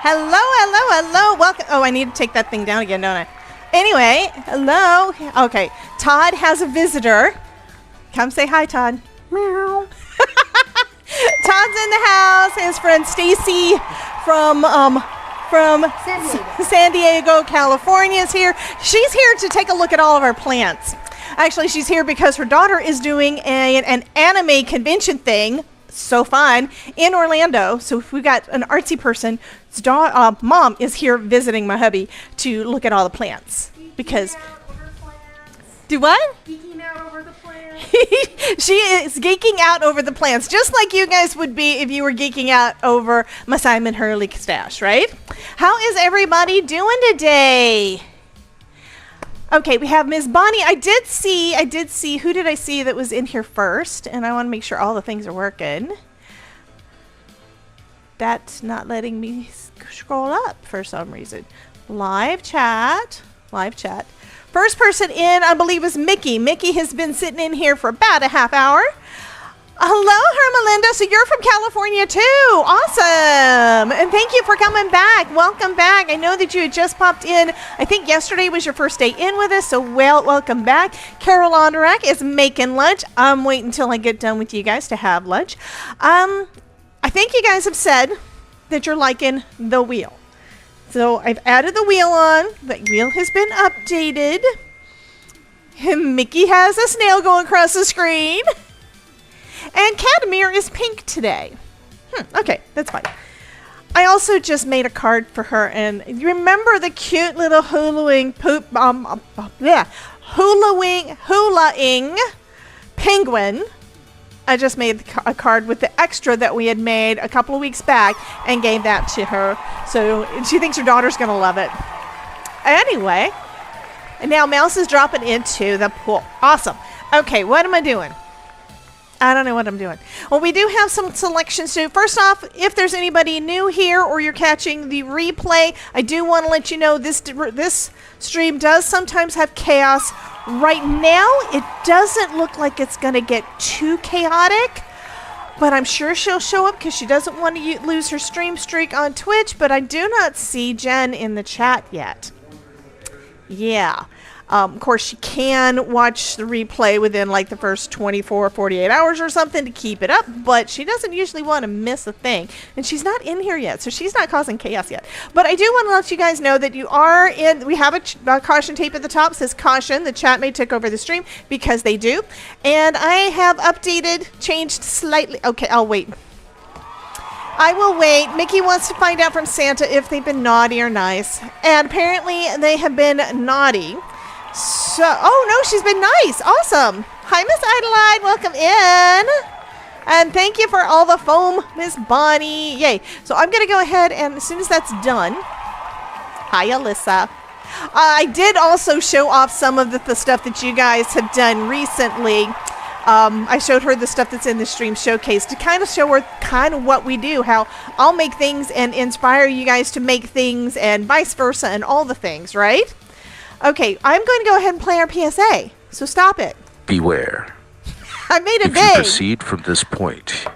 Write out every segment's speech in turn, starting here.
Hello, hello, hello. Welcome. Oh, I need to take that thing down again, don't I? Anyway, hello. Okay, Todd has a visitor. Come say hi, Todd. Meow. Todd's in the house. His friend Stacy from San Diego, California is here. She's here to take a look at all of our plants. Actually, she's here because her daughter is doing an anime convention thing. So fun in Orlando. So we got an artsy person. Mom is here visiting my hubby to look at all the plants. Because do what? Geeking out over the plants. She is geeking out over the plants, just like you guys would be if you were geeking out over my Simon Hurley stash, right? How is everybody doing today? Okay, we have Miss Bonnie. I did see, who did I see that was in here first? And I want to make sure all the things are working. That's not letting me scroll up for some reason. Live chat. First person in, I believe, is Mickey. Mickey has been sitting in here for about a half hour. Hello, Hermelinda. So you're from California too. Awesome. And thank you for coming back. Welcome back. I know that you had just popped in. I think yesterday was your first day in with us. So welcome back. Carol Onderak is making lunch. I'm waiting until I get done with you guys to have lunch. I think you guys have said that you're liking the wheel. So I've added the wheel on. The wheel has been updated. And Mickey has a snail going across the screen. And Catamir is pink today. Okay, that's fine. I also just made a card for her, and you remember the cute little hulaing penguin? I just made a card with the extra that we had made a couple of weeks back and gave that to her. So she thinks her daughter's going to love it. Anyway, and now Mouse is dropping into the pool. Awesome. Okay, what am I doing? I don't know what I'm doing. Well, we do have some selections too. First off, if there's anybody new here or you're catching the replay, I do want to let you know this stream does sometimes have chaos. Right now, it doesn't look like it's going to get too chaotic, but I'm sure she'll show up because she doesn't want to lose her stream streak on Twitch, but I do not see Jen in the chat yet. Yeah. Of course, she can watch the replay within like the first 24, 48 hours or something to keep it up, but she doesn't usually want to miss a thing. And she's not in here yet, so she's not causing chaos yet. But I do want to let you guys know that you are in, we have a caution tape at the top, says caution, the chat may take over the stream, because they do. And I have changed slightly. Okay, I'll wait. I will wait. Mickey wants to find out from Santa if they've been naughty or nice. And apparently they have been naughty. So, oh no, she's been nice. Awesome. Hi, Miss Adeline. Welcome in. And thank you for all the foam, Miss Bonnie. Yay. So I'm going to go ahead and as soon as that's done. Hi, Alyssa. I did also show off some of the stuff that you guys have done recently. I showed her the stuff that's in the stream showcase to kind of show her kind of what we do, how I'll make things and inspire you guys to make things and vice versa and all the things, right? Okay, I'm going to go ahead and play our PSA, so stop it. Beware. I made it big. If you proceed from this point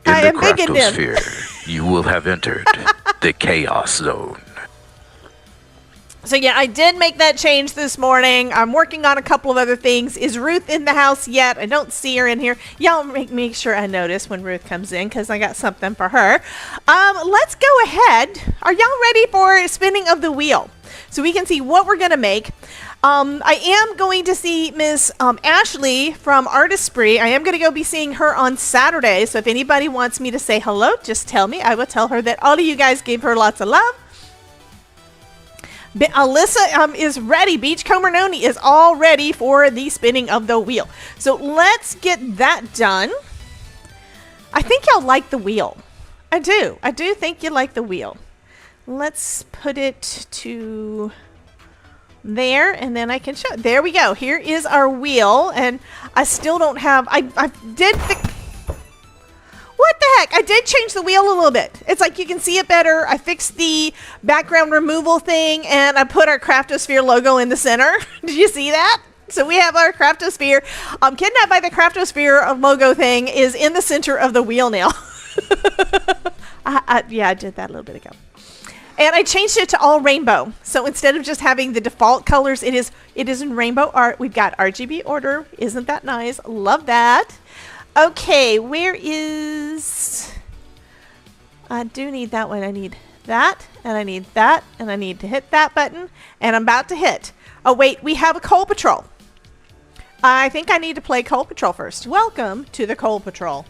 in the craftosphere, you will have entered the chaos zone. So yeah, I did make that change this morning. I'm working on a couple of other things. Is Ruth in the house yet? I don't see her in here. Y'all make sure I notice when Ruth comes in because I got something for her. Let's go ahead. Are y'all ready for spinning of the wheel? So we can see what we're going to make. I am going to see Miss Ashley from Artistry. I am going to go be seeing her on Saturday. So if anybody wants me to say hello, just tell me. I will tell her that all of you guys gave her lots of love. Alyssa is ready. Beachcomber Noni is all ready for the spinning of the wheel. So let's get that done. I think y'all like the wheel. I do. I do think you like the wheel. Let's put it to there, and then I can show. There we go. Here is our wheel, and I still don't have. I did. What the heck? I did change the wheel a little bit. It's like you can see it better. I fixed the background removal thing, and I put our Craftosphere logo in the center. Did you see that? So we have our Craftosphere. Kidnapped by the Craftosphere logo thing is in the center of the wheel now. Yeah, I did that a little bit ago. And I changed it to all rainbow. So instead of just having the default colors, it is in rainbow art. We've got RGB order. Isn't that nice? Love that. Okay, where is... I do need that one. I need that, and I need that, and I need to hit that button, and I'm about to hit. Oh, wait, we have a Coal Patrol. I think I need to play Coal Patrol first. Welcome to the Coal Patrol.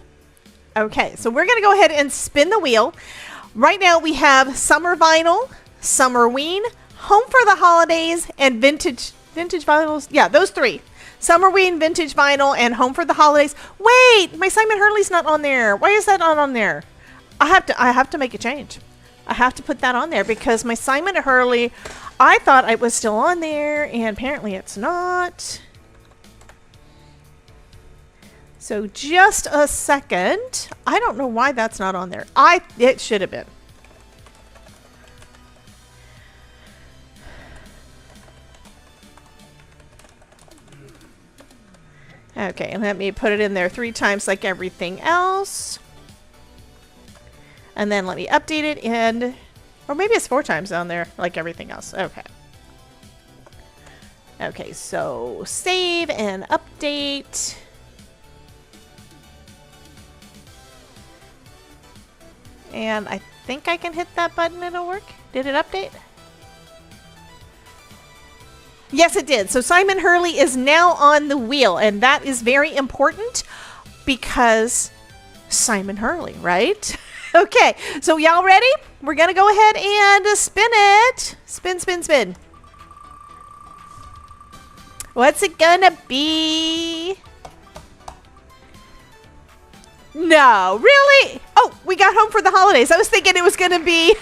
Okay, so we're going to go ahead and spin the wheel. Right now we have Summer Vinyl, Summerween, Home for the Holidays, and Vintage Vinyls. Yeah, those three. Summerween, Vintage Vinyl, and Home for the Holidays. Wait, my Simon Hurley's not on there. Why is that not on there? I have to make a change. I have to put that on there because my Simon Hurley, I thought it was still on there, and apparently it's not. So just a second. I don't know why that's not on there. It should have been. Okay, let me put it in there 3 times like everything else. And then let me update it and... Or maybe it's 4 times on there like everything else. Okay. Okay, so save and update. And I think I can hit that button and it'll work. Did it update? Yes, it did. So Simon Hurley is now on the wheel, and that is very important because Simon Hurley, right? Okay, so y'all ready? We're going to go ahead and spin it. Spin, spin, spin. What's it going to be? No, really? Oh, we got Home for the Holidays. I was thinking it was going to be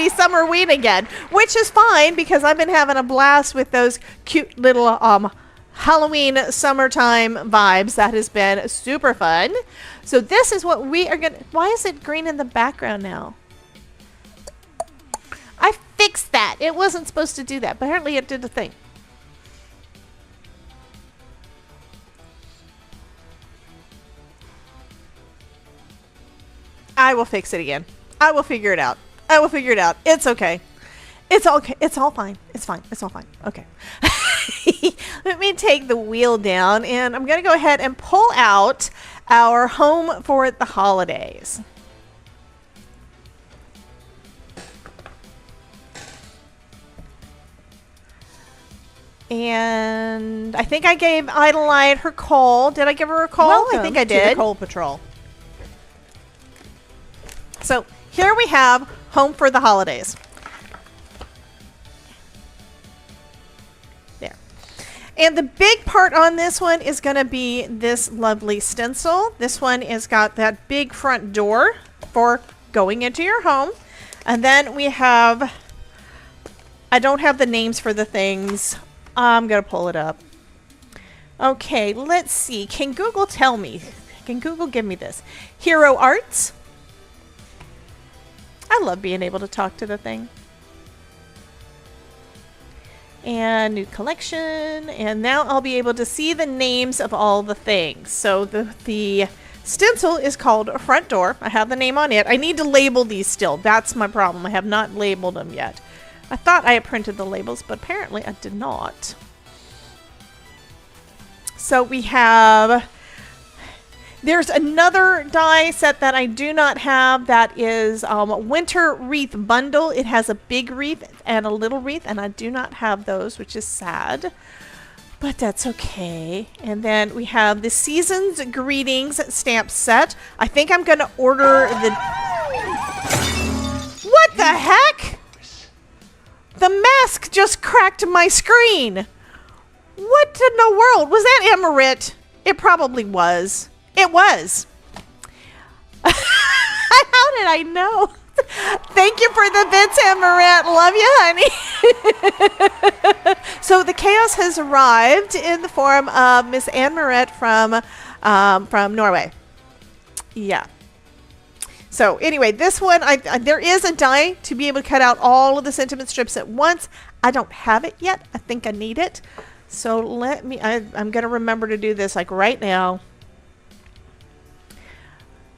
Summerween again, which is fine because I've been having a blast with those cute little Halloween summertime vibes. That has been super fun. So this is what we are going to... Why is it green in the background now? I fixed that. It wasn't supposed to do that, but apparently it did the thing. I will fix it again. I will figure it out. I will figure it out. It's okay. It's okay. It's all fine. It's fine. It's all fine. Okay. Let me take the wheel down, and I'm going to go ahead and pull out our Home for the Holidays. And I think I gave Idolite her call. Did I give her a call? Welcome I think I to did. the Coal Patrol. So here we have Home for the Holidays. There. And the big part on this one is going to be this lovely stencil. This one has got that big front door for going into your home. And then we have, I don't have the names for the things. I'm going to pull it up. Okay, let's see. Can Google tell me? Can Google give me this? Hero Arts. I love being able to talk to the thing. And new collection. And now I'll be able to see the names of all the things. So the stencil is called Front Door. I have the name on it. I need to label these still. That's my problem. I have not labeled them yet. I thought I had printed the labels, but apparently I did not. So we have... There's another die set that I do not have that is Winter Wreath Bundle. It has a big wreath and a little wreath, and I do not have those, which is sad. But that's okay. And then we have the Season's Greetings stamp set. I think I'm going to order the... What the heck? The mask just cracked my screen. What in the world? Was that Amaret? It probably was. It was. How did I know? Thank you for the bits, Amaret. Love you, honey. So the chaos has arrived in the form of Miss Amaret from Norway. Yeah. So anyway, this one, there is a die to be able to cut out all of the sentiment strips at once. I don't have it yet. I think I need it. So let me, I'm going to remember to do this like right now.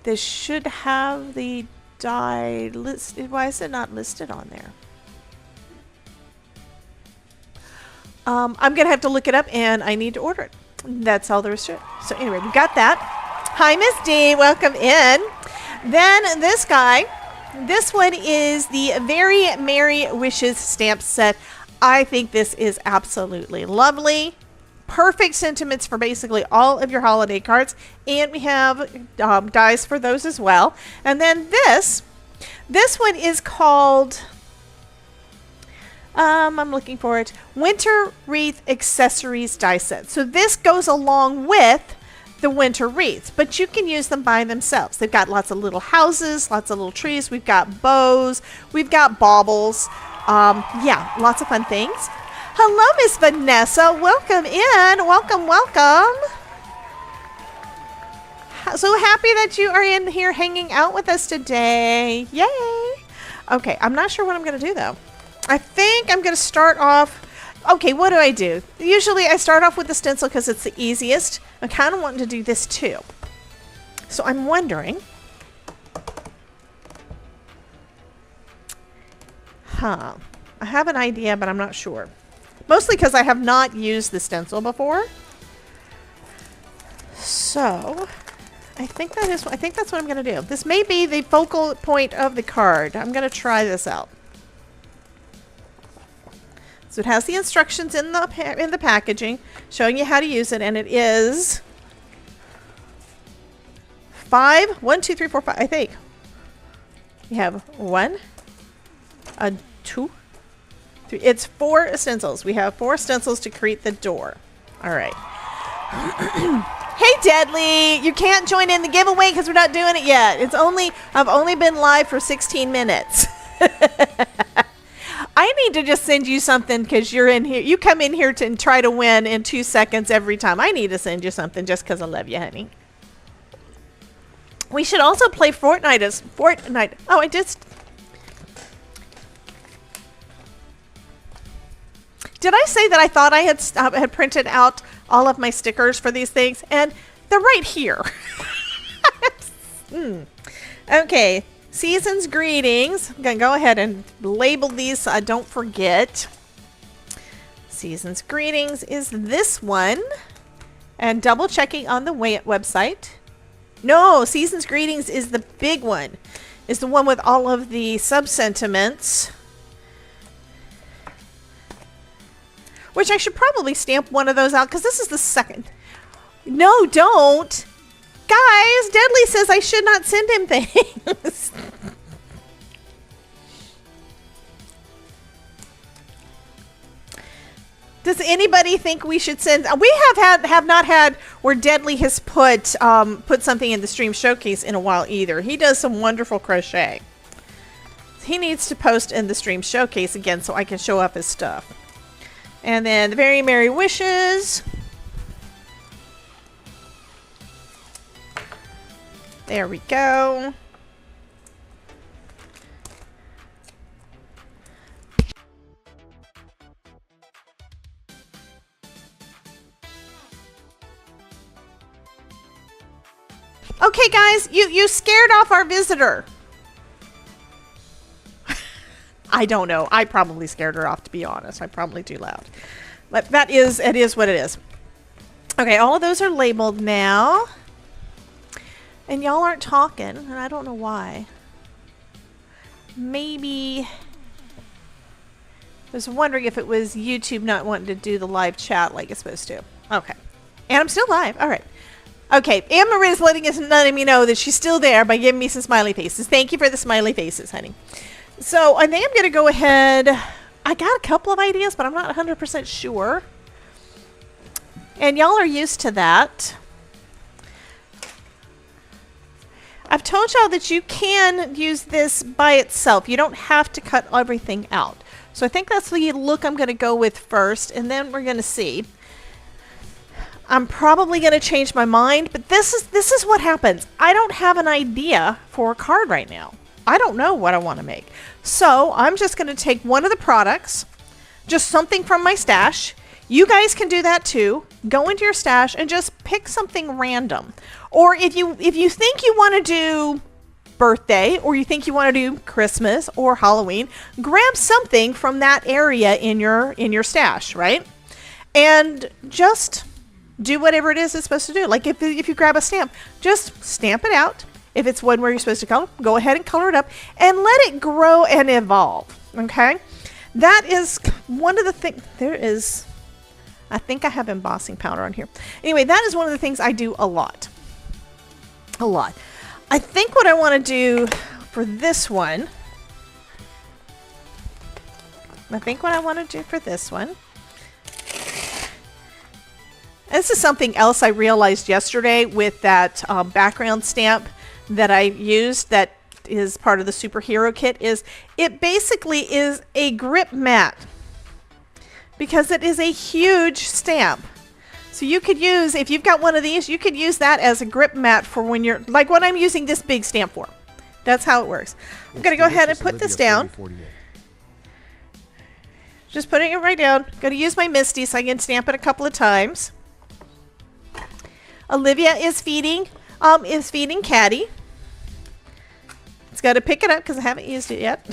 This should have the Die listed. Why is it not listed on there? I'm gonna have to look it up, and I need to order it. That's all there is to it. So anyway, we got that. Hi, Miss D. Welcome in. Then this guy. This one is the Very Merry Wishes stamp set. I think this is absolutely lovely. Perfect sentiments for basically all of your holiday cards. And we have dies for those as well. And then this one is called, I'm looking for it, Winter Wreath Accessories die set. So this goes along with the winter wreaths, but you can use them by themselves. They've got lots of little houses, lots of little trees. We've got bows, we've got baubles. Yeah, lots of fun things. Hello, Miss Vanessa. Welcome in. Welcome, welcome. So happy that you are in here hanging out with us today. Yay. Okay, I'm not sure what I'm going to do, though. I think I'm going to start off. Okay, what do? Usually I start off with the stencil because it's the easiest. I'm kind of wanting to do this too. So I'm wondering. I have an idea, but I'm not sure. Mostly because I have not used the stencil before. So I think that's what I'm going to do. This may be the focal point of the card. I'm going to try this out. So it has the instructions in the packaging showing you how to use it, and it is 1, 2, 3, 4, 5. I think you have 1, 2, 3. It's 4 stencils. We have 4 stencils to create the door. All right. Hey, Deadly, you can't join in the giveaway because we're not doing it yet. I've only been live for 16 minutes. I need to just send you something because you're in here. You come in here and try to win in 2 seconds every time. I need to send you something just because I love you, honey. We should also play Fortnite. Oh, I just... Did I say that I thought I had printed out all of my stickers for these things? And they're right here. Okay. Season's greetings. I'm going to go ahead and label these so I don't forget. Season's greetings is this one. And double checking on the website. No, Season's greetings is the big one. Is the one with all of the sub-sentiments. Which I should probably stamp one of those out because this is the second. No, don't. Guys, Deadly says I should not send him things. Does anybody think we should send? We have not had where Deadly has put something in the stream showcase in a while either. He does some wonderful crochet. He needs to post in the stream showcase again so I can show off his stuff. And then the Very Merry Wishes. There we go. Okay, guys, you scared off our visitor. I don't know. I probably scared her off, to be honest. I'm probably too loud. But it is what it is. Okay, all of those are labeled now. And y'all aren't talking, and I don't know why. Maybe... I was wondering if it was YouTube not wanting to do the live chat like it's supposed to. Okay. And I'm still live. All right. Okay, Anne-Marie is letting me know that she's still there by giving me some smiley faces. Thank you for the smiley faces, honey. So I think I'm going to go ahead. I got a couple of ideas, but I'm not 100% sure. And y'all are used to that. I've told y'all that you can use this by itself. You don't have to cut everything out. So I think that's the look I'm going to go with first, and then we're going to see. I'm probably going to change my mind, but this is what happens. I don't have an idea for a card right now. I don't know what I want to make. So I'm just going to take one of the products, just something from my stash. You guys can do that too. Go into your stash and just pick something random. Or if you think you want to do birthday, or you think you want to do Christmas or Halloween, grab something from that area in your stash, right? And just do whatever it is it's supposed to do. Like if you grab a stamp, just stamp it out. If it's one where you're supposed to color, go ahead and color it up and let it grow and evolve. Okay? That is one of the things. I think I have embossing powder on here. Anyway, that is one of the things I do a lot. A lot. I think what I want to do for this one, this is something else I realized yesterday with that background stamp that I used that is part of the superhero kit, is it basically is a grip mat because it is a huge stamp. So you could use, if you've got one of these, you could use that as a grip mat for when you're, like what I'm using this big stamp for. That's how it works. I'm going to go ahead and put this down. Just putting it right down. Going to use my Misty so I can stamp it a couple of times. Olivia is feeding Caddy. It's got to pick it up because I haven't used it yet.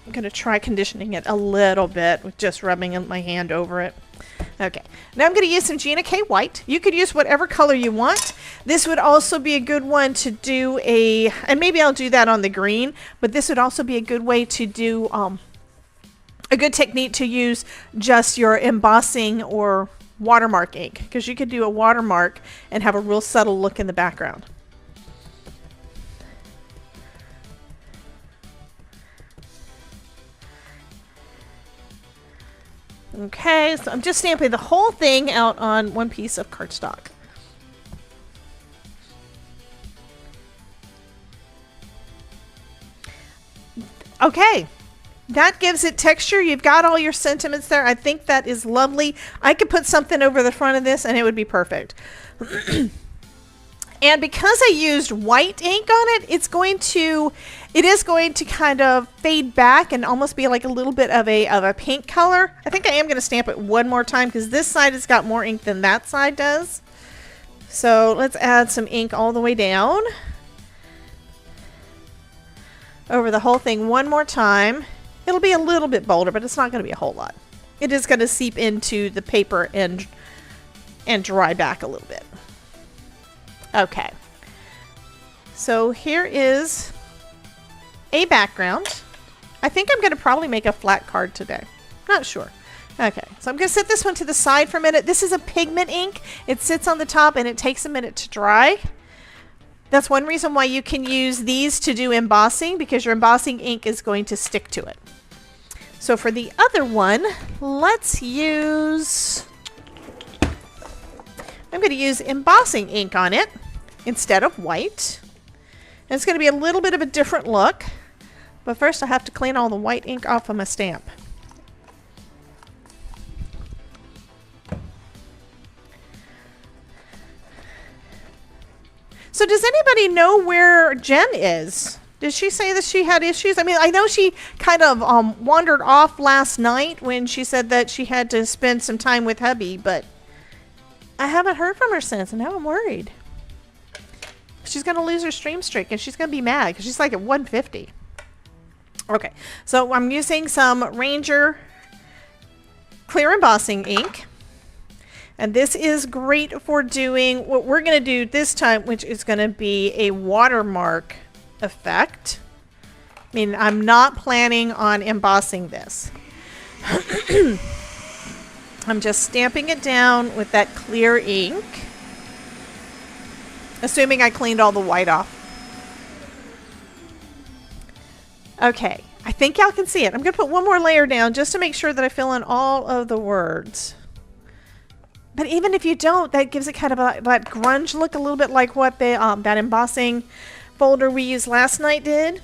I'm going to try conditioning it a little bit with just rubbing my hand over it. Okay, now I'm going to use some Gina K White. You could use whatever color you want. This would also be a good one to do and maybe I'll do that on the green, but this would also be a good way to do a good technique to use just your embossing or watermark ink, because you could do a watermark and have a real subtle look in the background. Okay, so I'm just stamping the whole thing out on one piece of cardstock. Okay, that gives it texture. You've got all your sentiments there. I think that is lovely. I could put something over the front of this and it would be perfect. And because I used white ink on it, it is going to kind of fade back and almost be like a little bit of a pink color. I think I am going to stamp it one more time because this side has got more ink than that side does. So let's add some ink all the way down over the whole thing one more time. It'll be a little bit bolder, but it's not going to be a whole lot. It is going to seep into the paper and dry back a little bit. Okay, so here is a background. I think I'm going to probably make a flat card today. Not sure. Okay, so I'm going to set this one to the side for a minute. This is a pigment ink. It sits on the top and it takes a minute to dry. That's one reason why you can use these to do embossing, because your embossing ink is going to stick to it. So for the other one, let's use... I'm going to use embossing ink on it instead of white. And it's going to be a little bit of a different look. But first I have to clean all the white ink off of my stamp. So does anybody know where Jen is? Did she say that she had issues? I mean, I know she kind of wandered off last night when she said that she had to spend some time with hubby, but I haven't heard from her since, and now I'm worried. She's going to lose her stream streak, and she's going to be mad because she's like at 150. Okay, so I'm using some Ranger clear embossing ink. And this is great for doing what we're going to do this time, which is going to be a watermark effect. I mean, I'm not planning on embossing this. I'm just stamping it down with that clear ink, assuming I cleaned all the white off. Okay, I think y'all can see it. I'm going to put one more layer down just to make sure that I fill in all of the words. But even if you don't, that gives it kind of that grunge look, a little bit like what that embossing folder we used last night did.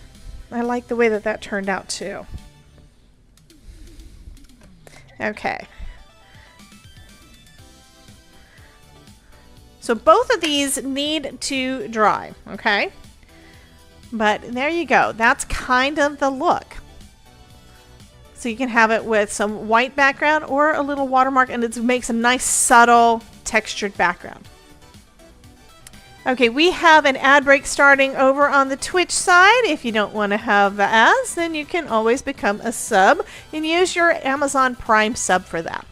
I like the way that that turned out too. Okay. So both of these need to dry, okay? But there you go. That's kind of the look. So you can have it with some white background or a little watermark, and it makes a nice subtle textured background. Okay, we have an ad break starting over on the Twitch side. If you don't want to have the ads, then you can always become a sub and use your Amazon Prime sub for that.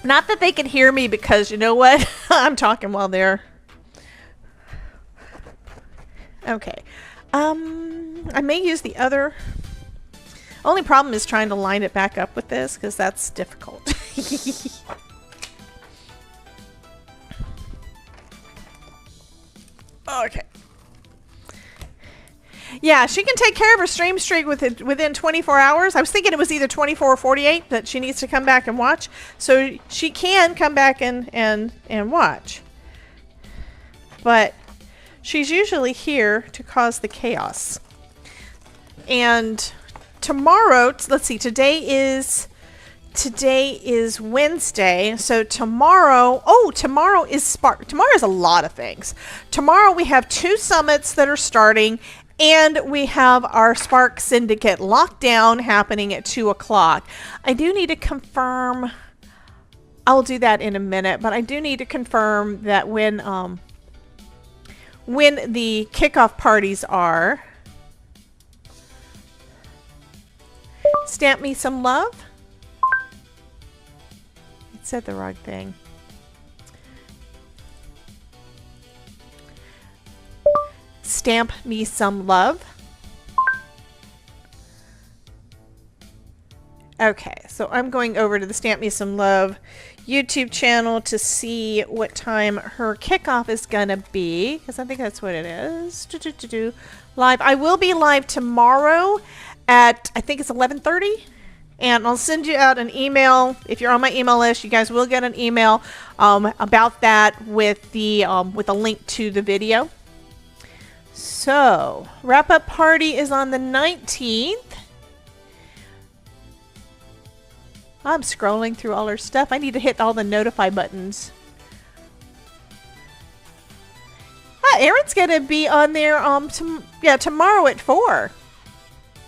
Not that they can hear me because you know what? I'm talking while they're... Okay. I may use the other... Only problem is trying to line it back up with this because that's difficult. Okay. Yeah, she can take care of her stream streak within 24 hours. I was thinking it was either 24 or 48 that she needs to come back and watch. So she can come back and watch. But she's usually here to cause the chaos. And tomorrow, let's see, today is Wednesday, so tomorrow is Spark. Tomorrow is a lot of things. Tomorrow we have 2 summits that are starting, and we have our Spark Syndicate lockdown happening at 2 o'clock. I do need to confirm, I'll do that in a minute, but I do need to confirm that when the kickoff parties are. Stamp me some love. Said the wrong thing. Stamp me some love. Okay, so I'm going over to the Stamp Me Some Love YouTube channel to see what time her kickoff is gonna be, because I think that's what it is. Live. I will be live tomorrow at, I think it's 11:30. And I'll send you out an email. If you're on my email list, you guys will get an email about that with the with a link to the video. So, wrap-up party is on the 19th. I'm scrolling through all her stuff. I need to hit all the notify buttons. Erin's gonna be on there tomorrow at 4.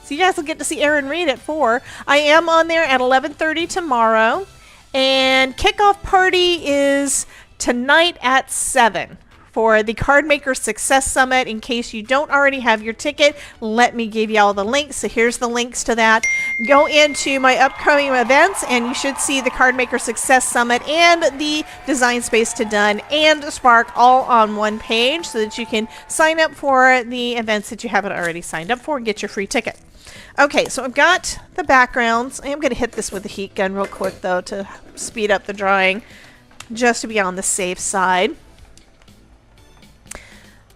So you guys will get to see Erin Reed at 4. I am on there at 11:30 tomorrow. And kickoff party is tonight at 7 for the Card Maker Success Summit. In case you don't already have your ticket, let me give you all the links. So here's the links to that. Go into my upcoming events and you should see the Card Maker Success Summit and the Design Space to Done and Spark all on one page so that you can sign up for the events that you haven't already signed up for and get your free ticket. Okay, so I've got the backgrounds. I am going to hit this with the heat gun real quick, though, to speed up the drawing, just to be on the safe side.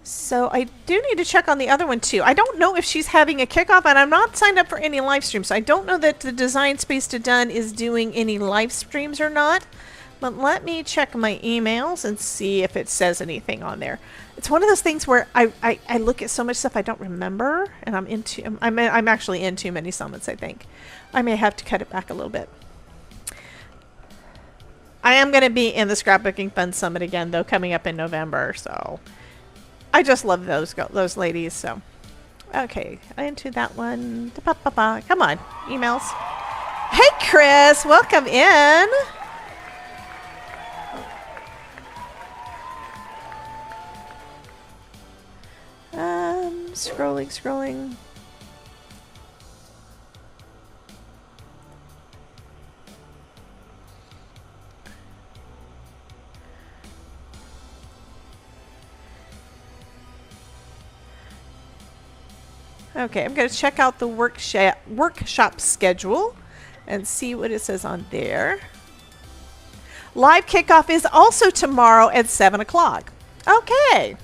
So I do need to check on the other one, too. I don't know if she's having a kickoff, and I'm not signed up for any live streams, so I don't know that the Design Space to Done is doing any live streams or not. But let me check my emails and see if it says anything on there. It's one of those things where I look at so much stuff I don't remember, and I'm actually in too many summits, I think. I may have to cut it back a little bit. I am going to be in the Scrapbooking Fun Summit again, though, coming up in November, so I just love those ladies, so. Okay, into that one. Come on, emails. Hey, Chris, welcome in. Scrolling. Okay, I'm going to check out the workshop schedule and see what it says on there. Live kickoff is also tomorrow at 7 o'clock. Okay.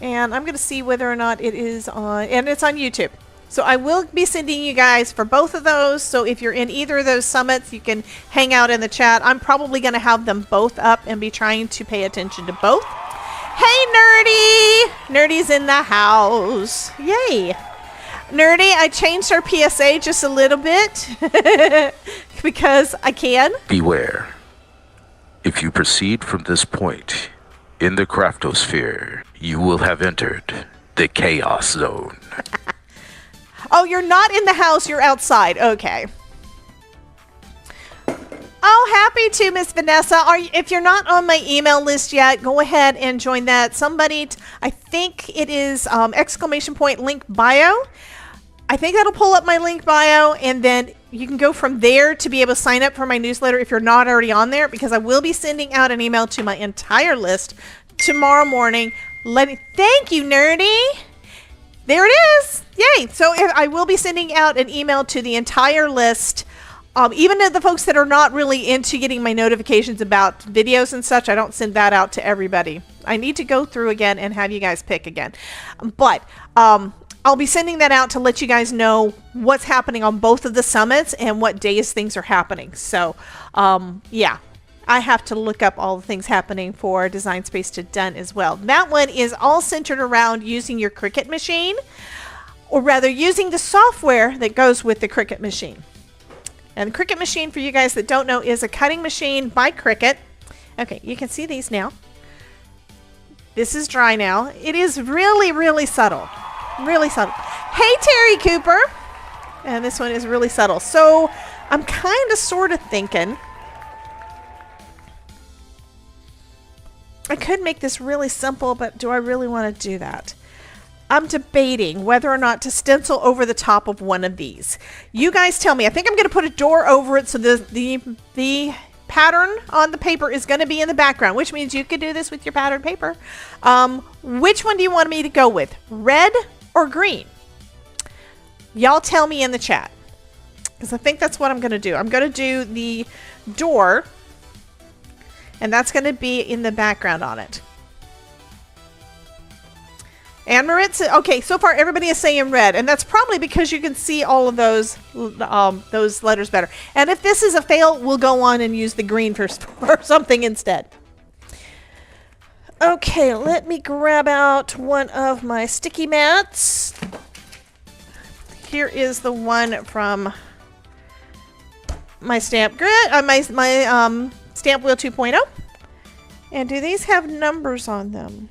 And I'm going to see whether or not it is on, and it's on YouTube. So I will be sending you guys for both of those. So if you're in either of those summits, you can hang out in the chat. I'm probably going to have them both up and be trying to pay attention to both. Hey, Nerdy! Nerdy's in the house. Yay. Nerdy, I changed our PSA just a little bit because I can. Beware. If you proceed from this point in the craftosphere, you will have entered the chaos zone. Oh, you're not in the house, you're outside. Okay. Oh, happy to, Miss Vanessa. If you're not on my email list yet, go ahead and join that. I think it is exclamation point link bio. I think that'll pull up my link bio, and then you can go from there to be able to sign up for my newsletter if you're not already on there, because I will be sending out an email to my entire list tomorrow morning. Thank you, Nerdy. There it is. Yay. So I will be sending out an email to the entire list. Even to the folks that are not really into getting my notifications about videos and such, I don't send that out to everybody. I need to go through again and have you guys pick again. But I'll be sending that out to let you guys know what's happening on both of the summits and what days things are happening. So, yeah, I have to look up all the things happening for Design Space to Done as well. That one is all centered around using your Cricut machine, or rather using the software that goes with the Cricut machine. And the Cricut machine, for you guys that don't know, is a cutting machine by Cricut. Okay, you can see these now. This is dry now. It is really, really subtle. Really subtle. Hey, Terry Cooper. And this one is really subtle. So I'm kind of sort of thinking I could make this really simple, but do I really want to do that? I'm debating whether or not to stencil over the top of one of these. You guys tell me. I think I'm going to put a door over it so the pattern on the paper is going to be in the background, which means you could do this with your pattern paper. Which one do you want me to go with? Red or green? Y'all tell me in the chat, because I think that's what I'm going to do. I'm going to do the door, and that's going to be in the background on it. And Maritza, okay, so far everybody is saying red, and that's probably because you can see all of those letters better. And if this is a fail, we'll go on and use the green for something instead. Okay, let me grab out one of my sticky mats. Here is the one from my stamp grid, my Stamp Wheel 2.0. And do these have numbers on them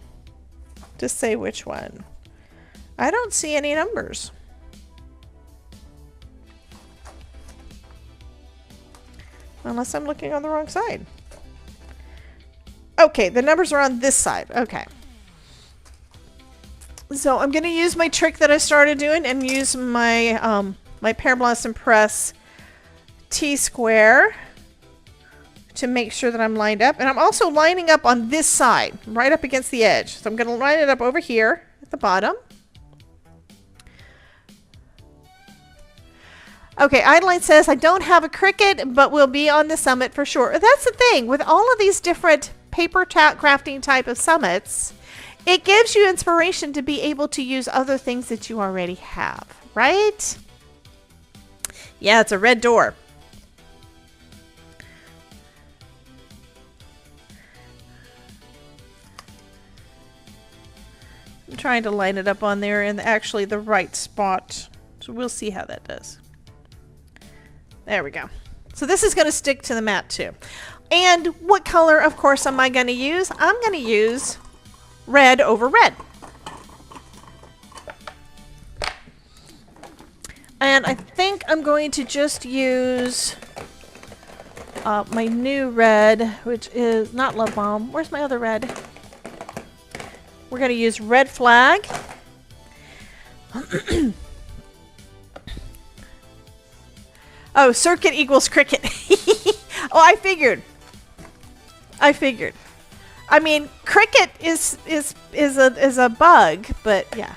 to say which one? I don't see any numbers. Unless I'm looking on the wrong side. Okay, the numbers are on this side. Okay. So I'm going to use my trick that I started doing and use my my Pear Blossom Press T-square to make sure that I'm lined up. And I'm also lining up on this side, right up against the edge. So I'm going to line it up over here at the bottom. Okay, Ideline says, I don't have a Cricut, but we'll be on the summit for sure. That's the thing. With all of these different paper crafting type of summits, it gives you inspiration to be able to use other things that you already have, right? Yeah, it's a red door. I'm trying to line it up on there in actually the right spot. So we'll see how that does. There we go. So this is going to stick to the mat too. And what color, of course, am I going to use? I'm going to use red over red. And I think I'm going to just use my new red, which is not Love Bomb. Where's my other red? We're going to use Red Flag. Oh, circuit equals Cricut. Oh, I figured. I mean, Cricut is a bug, but yeah.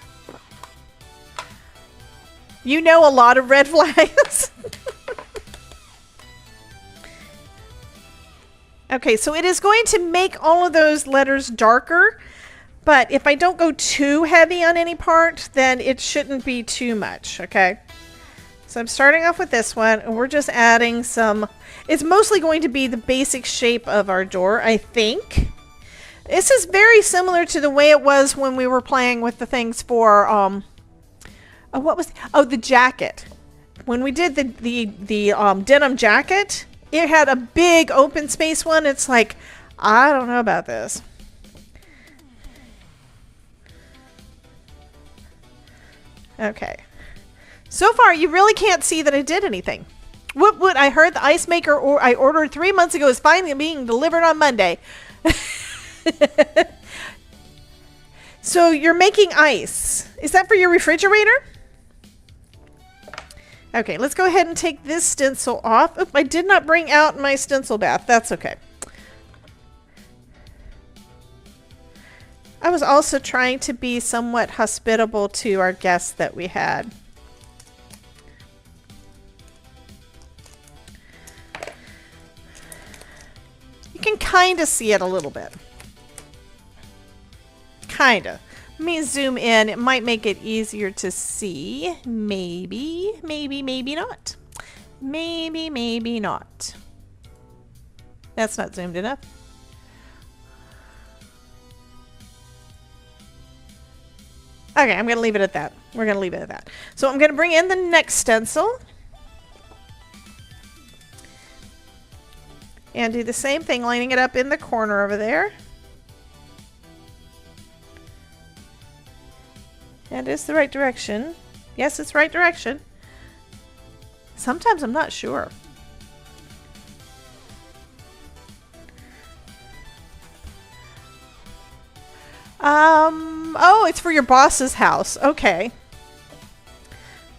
You know a lot of red flags. Okay, so it is going to make all of those letters darker, but if I don't go too heavy on any part, then it shouldn't be too much, okay? So I'm starting off with this one, and we're just adding some... It's mostly going to be the basic shape of our door, I think. This is very similar to the way it was when we were playing with the things for... the jacket. When we did the denim jacket, it had a big open space one. It's like, I don't know about this. Okay. So far, you really can't see that I did anything. What I heard the ice maker I ordered 3 months ago is finally being delivered on Monday. So you're making ice. Is that for your refrigerator? Okay, let's go ahead and take this stencil off. Oop, I did not bring out my stencil bath. That's okay. I was also trying to be somewhat hospitable to our guests that we had. You can kind of see it a little bit. Kinda. Let me zoom in. It might make it easier to see. Maybe, maybe not. Maybe not. That's not zoomed enough. Okay, I'm going to leave it at that. We're going to leave it at that. So I'm going to bring in the next stencil. And do the same thing, lining it up in the corner over there. That is the right direction. Yes, it's the right direction. Sometimes I'm not sure. Oh, it's for your boss's house. Okay.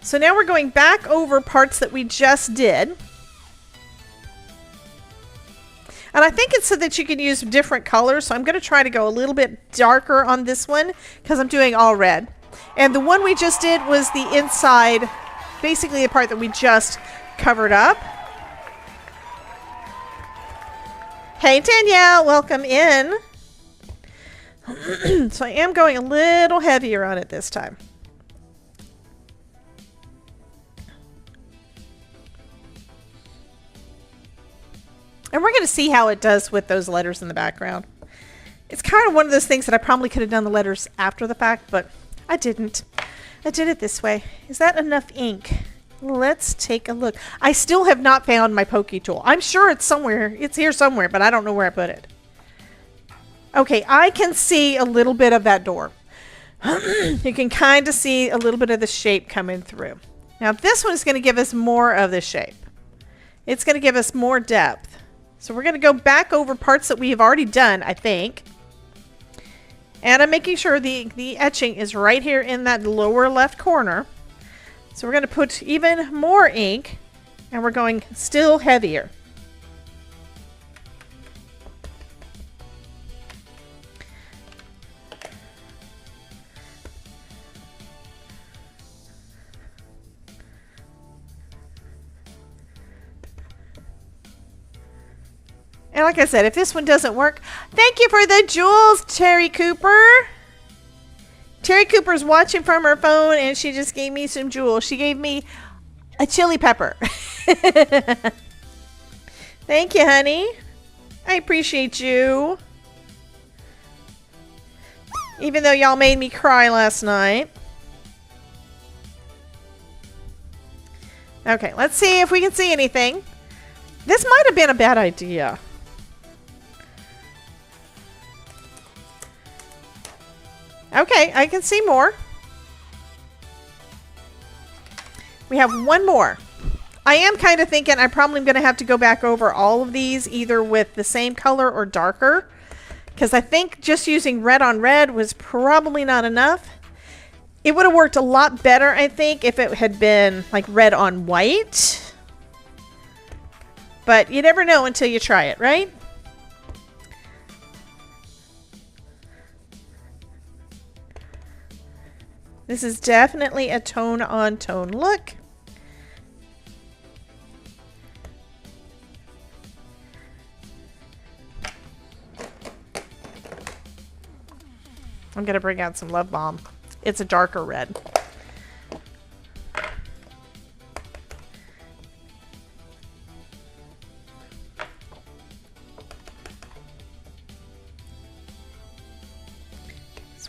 So now we're going back over parts that we just did. And I think it's so that you can use different colors. So I'm going to try to go a little bit darker on this one because I'm doing all red. And the one we just did was the inside, basically the part that we just covered up. Hey Danielle, welcome in. So I am going a little heavier on it this time. And we're going to see how it does with those letters in the background. It's kind of one of those things that I probably could have done the letters after the fact, but I didn't. I did it this way. Is that enough ink? Let's take a look. I still have not found my pokey tool. I'm sure it's somewhere. It's here somewhere, but I don't know where I put it. Okay, I can see a little bit of that door. You can kind of see a little bit of the shape coming through. Now this one is going to give us more of the shape. It's going to give us more depth. So we're going to go back over parts that we have already done, I think. And I'm making sure the etching is right here in that lower left corner. So we're going to put even more ink, and we're going still heavier. And like I said, if this one doesn't work, thank you for the jewels, Terry Cooper. Terry Cooper's watching from her phone, and she just gave me some jewels. She gave me a chili pepper. Thank you, honey. I appreciate you. Even though y'all made me cry last night. Okay, let's see if we can see anything. This might have been a bad idea. Okay, I can see more. We have one more. I am kind of thinking I'm probably going to have to go back over all of these either with the same color or darker, because I think just using red on red was probably not enough. It would have worked a lot better, I think, if it had been like red on white. But you never know until you try it, right? This is definitely a tone-on-tone look. I'm going to bring out some Love Bomb. It's a darker red.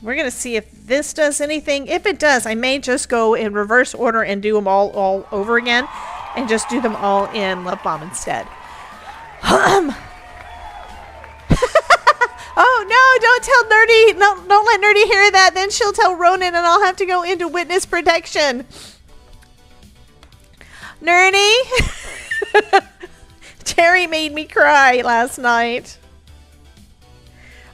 We're going to see if this does anything. If it does, I may just go in reverse order and do them all over again and just do them all in Love Bomb instead. Oh, no, don't tell Nerdy. No, don't let Nerdy hear that. Then she'll tell Ronan and I'll have to go into witness protection. Nerdy! Terry made me cry last night.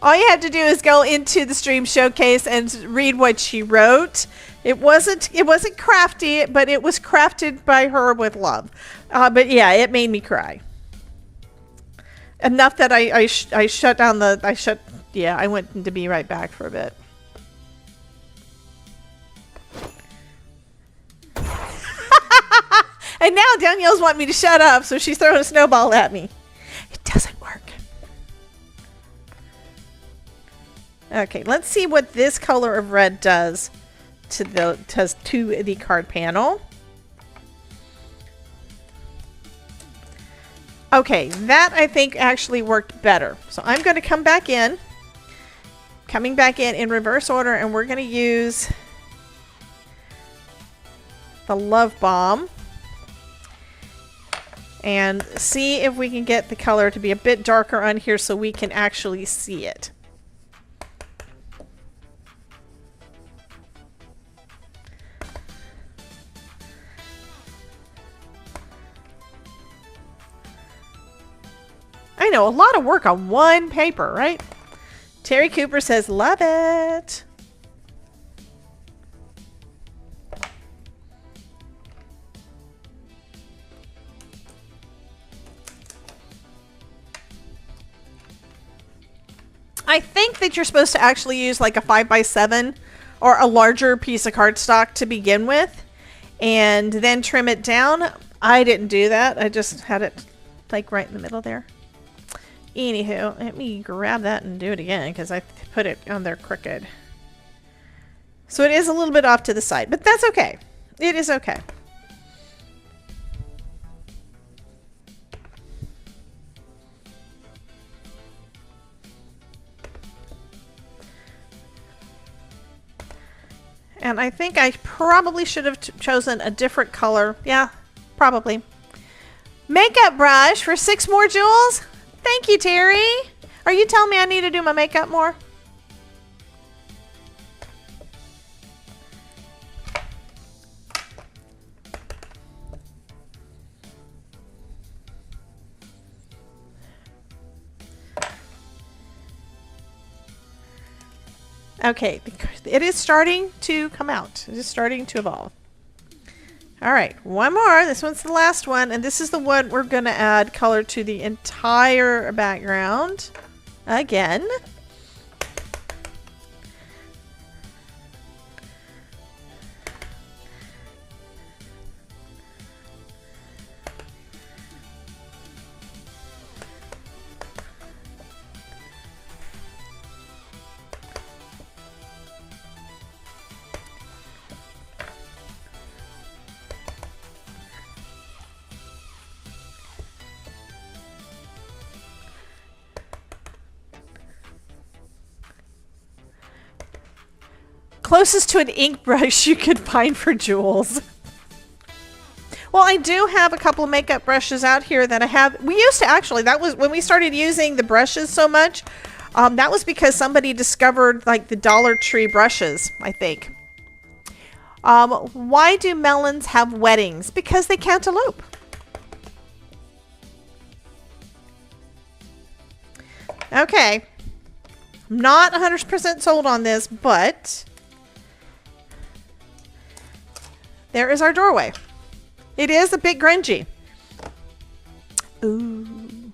All you have to do is go into the stream showcase and read what she wrote. It wasn't crafty, but it was crafted by her with love. But yeah, it made me cry. Enough that I shut down the, yeah, I went to be right back for a bit. And now Danielle's wanting me to shut up, so she's throwing a snowball at me. It doesn't work. Okay, let's see what this color of red does to the card panel. Okay, that I think actually worked better. So I'm going to coming back in reverse order, and we're going to use the Love Bomb and see if we can get the color to be a bit darker on here so we can actually see it. I know, a lot of work on one paper, right? Terry Cooper says, love it. I think that you're supposed to actually use like a 5x7 or a larger piece of cardstock to begin with and then trim it down. I didn't do that. I just had it like right in the middle there. Anywho, let me grab that and do it again because I put it on there crooked. So it is a little bit off to the side, but that's okay. It is okay. And I think I probably should have chosen a different color. Yeah, probably. Makeup brush for 6 more jewels. Thank you, Terry. Are you telling me I need to do my makeup more? Okay, it is starting to come out. It is starting to evolve. All right, one more. This one's the last one, and this is the one we're going to add color to the entire background again. Closest to an ink brush you could find for jewels. Well, I do have a couple of makeup brushes out here that I have. We used to actually, that was when we started using the brushes so much. That was because somebody discovered like the Dollar Tree brushes, I think. Why do melons have weddings? Because they cantaloupe. Okay. I'm not 100% sold on this, but there is our doorway. It is a bit grungy. Ooh.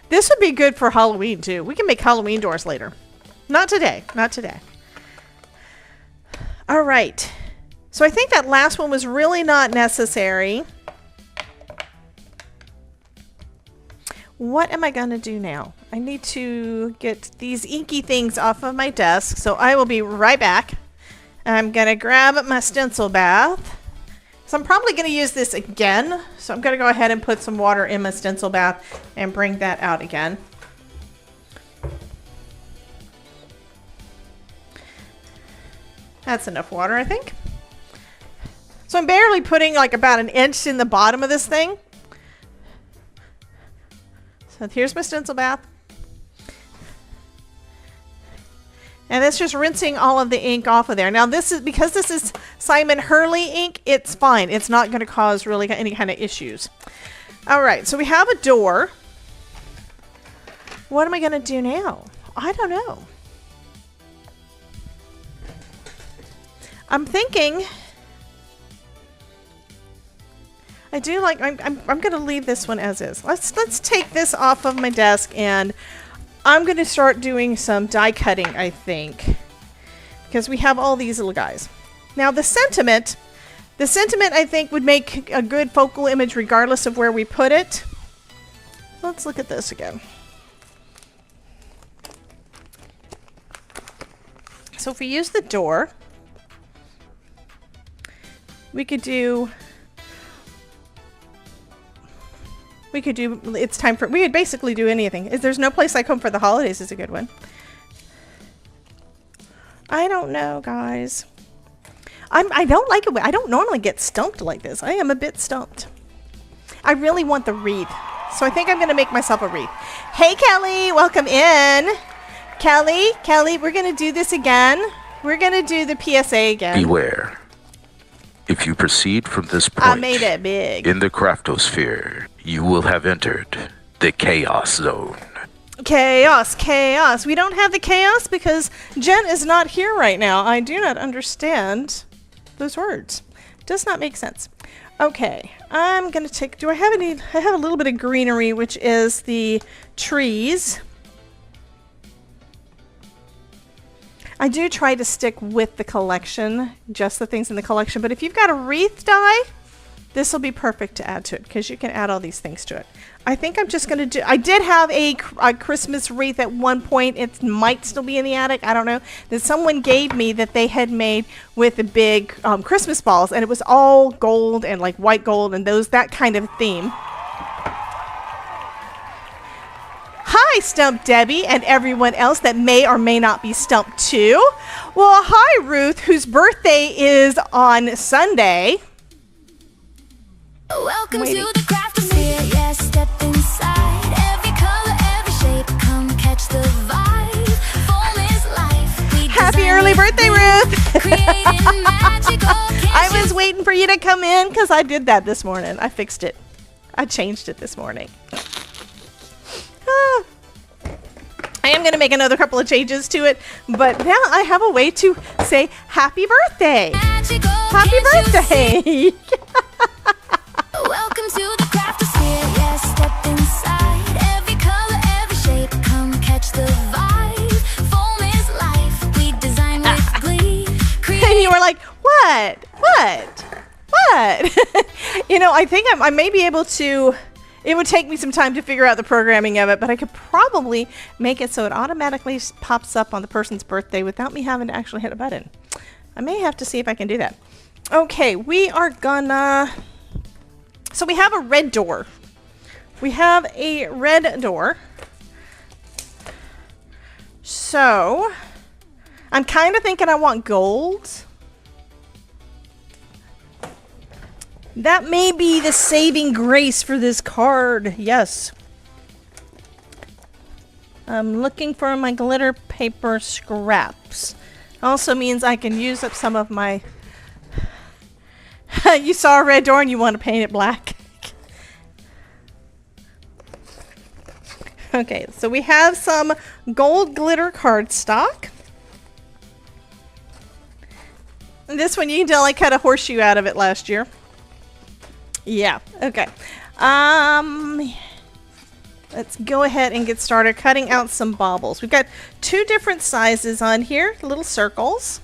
This would be good for Halloween too. We can make Halloween doors later. Not today. Not today. All right. So I think that last one was really not necessary. What am I going to do now? I need to get these inky things off of my desk. So I will be right back. I'm going to grab my stencil bath. So I'm probably going to use this again. So I'm going to go ahead and put some water in my stencil bath and bring that out again. That's enough water, I think. So I'm barely putting like about an inch in the bottom of this thing. So here's my stencil bath. And that's just rinsing all of the ink off of there. Now this is, because this is Simon Hurley ink, it's fine. It's not going to cause really any kind of issues. All right, so we have a door. What am I going to do now? I don't know. I'm thinking, I do like, I'm going to leave this one as is. Let's take this off of my desk, and I'm going to start doing some die cutting, I think, because we have all these little guys. Now the sentiment I think would make a good focal image regardless of where we put it. Let's look at this again. So if we use the door, we could do it's time for, we could basically do anything. There's no place like home for the holidays is a good one. I don't know, guys. I don't like it. I don't normally get stumped like this. I am a bit stumped. I really want the wreath, so I think I'm going to make myself a wreath. Hey, Kelly, welcome in. Kelly, we're going to do this again. We're going to do the PSA again. Beware. If you proceed from this point I made it big. in the craftosphere, you will have entered the chaos zone. Chaos. We don't have the chaos because Jen is not here right now. I do not understand those words. Does not make sense. Okay, I'm going to take, do I have any, I have a little bit of greenery, which is the trees. I do try to stick with the collection, just the things in the collection, but if you've got a wreath die, this will be perfect to add to it because you can add all these things to it. I think I'm just going to do, I did have a Christmas wreath at one point. It might still be in the attic. I don't know. That someone gave me that they had made with the big Christmas balls, and it was all gold and like white gold and that kind of theme. Hi, Stump Debbie, and everyone else that may or may not be stumped too. Well, hi, Ruth, whose birthday is on Sunday. Welcome to the craftosphere. Yes, step inside. Every color, every shape. Come catch the vibe. Foam is life. We Happy early birthday, Ruth. creating magical I was waiting for you to come in because I did that this morning. I fixed it. I changed it this morning. I am going to make another couple of changes to it, but now I have a way to say happy birthday. magical. Happy birthday. Welcome to the craftosphere. Yes, step inside. Every color, every shape. Come catch the vibe. Foam is life. We design with glee. And you were like, what? You know, I think I may be able to, it would take me some time to figure out the programming of it, but I could probably make it so it automatically pops up on the person's birthday without me having to actually hit a button. I may have to see if I can do that. Okay, we are gonna, so we have a red door. We have a red door. So I'm kind of thinking I want gold. That may be the saving grace for this card. Yes. I'm looking for my glitter paper scraps. Also means I can use up some of my... You saw a red door and you want to paint it black. Okay, so we have some gold glitter cardstock. And this one, you can tell I cut a horseshoe out of it last year. Yeah, okay. Let's go ahead and get started cutting out some baubles. We've got two different sizes on here, little circles.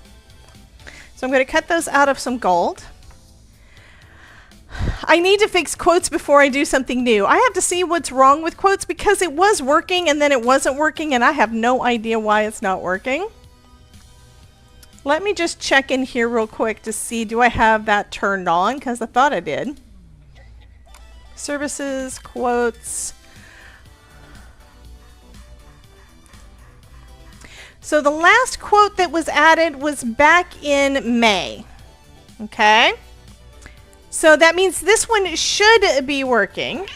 So I'm going to cut those out of some gold. I need to fix quotes before I do something new. I have to see what's wrong with quotes because it was working and then it wasn't working and I have no idea why it's not working. Let me just check in here real quick to see, do I have that turned on? Because I thought I did. Services, quotes. So the last quote that was added was back in May. Okay. So that means this one should be working.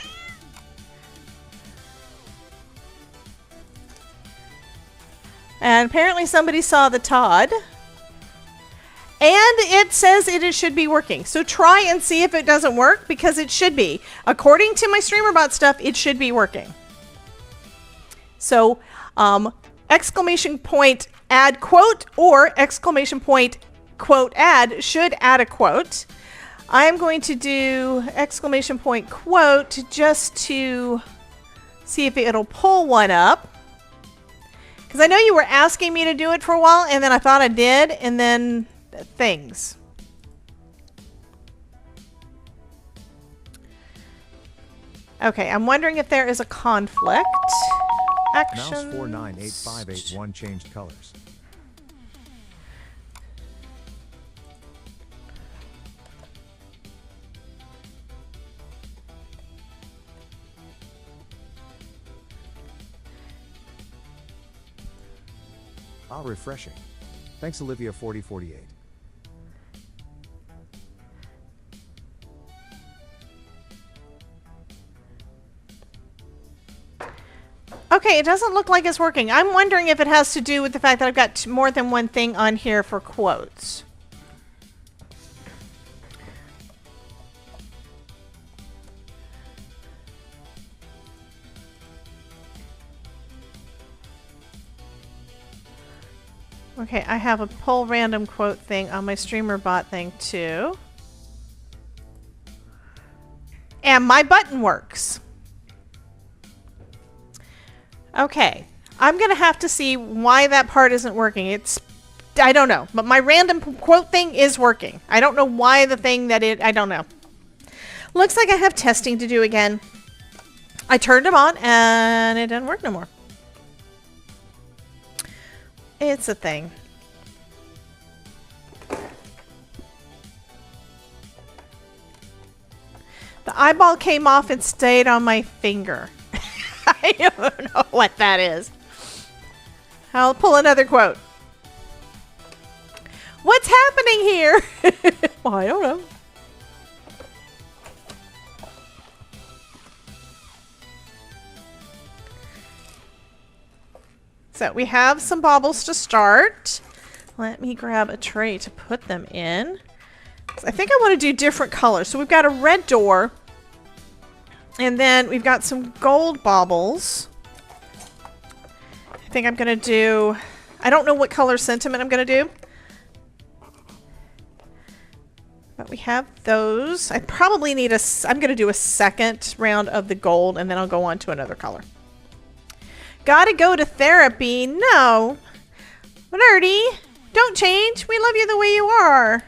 And apparently somebody saw the Todd. And it says it should be working. So try and see if it doesn't work, because it should be. According to my StreamerBot stuff, it should be working. So exclamation point add quote or exclamation point quote add should add a quote. I'm going to do exclamation point quote just to see if it'll pull one up. Because I know you were asking me to do it for a while, and then I thought I did, and then things. Okay, I'm wondering if there is a conflict. Actions. Mouse 498581 changed colors. Ah, refreshing. Thanks, Olivia 4048. Okay, it doesn't look like it's working. I'm wondering if it has to do with the fact that I've got more than one thing on here for quotes. Okay, I have a pull random quote thing on my StreamerBot thing too. And my button works. Okay, I'm going to have to see why that part isn't working. I don't know, but my random quote thing is working. I don't know why the thing that I don't know. Looks like I have testing to do again. I turned them on and it doesn't work no more. It's a thing. The eyeball came off and stayed on my finger. I don't know what that is. I'll pull another quote. What's happening here? Well, I don't know. So we have some baubles to start. Let me grab a tray to put them in. I think I want to do different colors. So we've got a red door. And then we've got some gold baubles. I think I'm going to do... I don't know what color sentiment I'm going to do. But we have those. I probably need a... I'm going to do a second round of the gold, and then I'll go on to another color. Gotta go to therapy? No. Nerdy, don't change. We love you the way you are.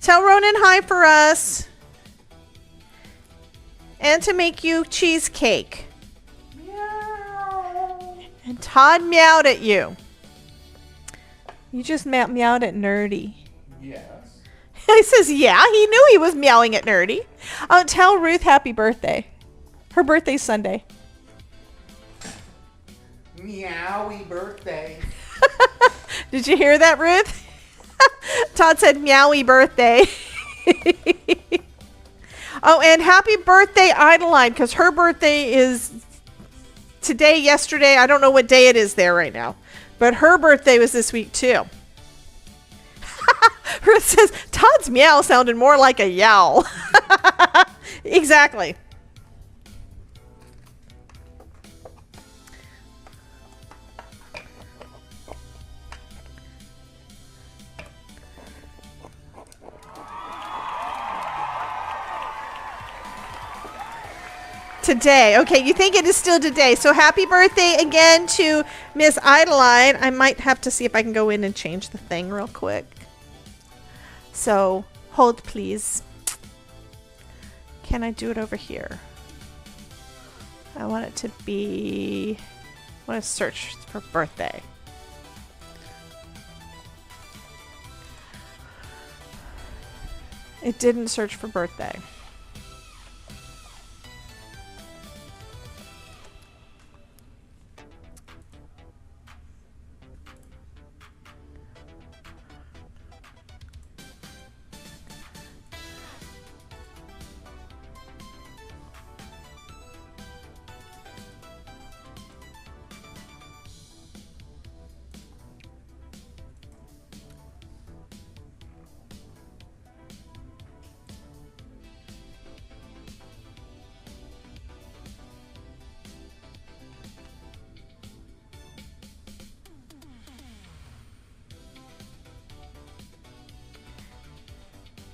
Tell Ronan hi for us. And to make you cheesecake. Meow. And Todd meowed at you. You just meowed at Nerdy. Yes. He says, yeah, he knew he was meowing at Nerdy. Tell Ruth happy birthday. Her birthday's Sunday. Meowy birthday. Did you hear that, Ruth? Todd said meowy birthday. Oh, and happy birthday, Idaline, because her birthday is today, yesterday. I don't know what day it is there right now. But her birthday was this week, too. Ruth says, Todd's meow sounded more like a yowl. Exactly. Today. Okay, you think it is still today. So happy birthday again to Miss Idaline. I might have to see if I can go in and change the thing real quick. So hold please. Can I do it over here? I want it to be... I want to search for birthday. It didn't search for birthday.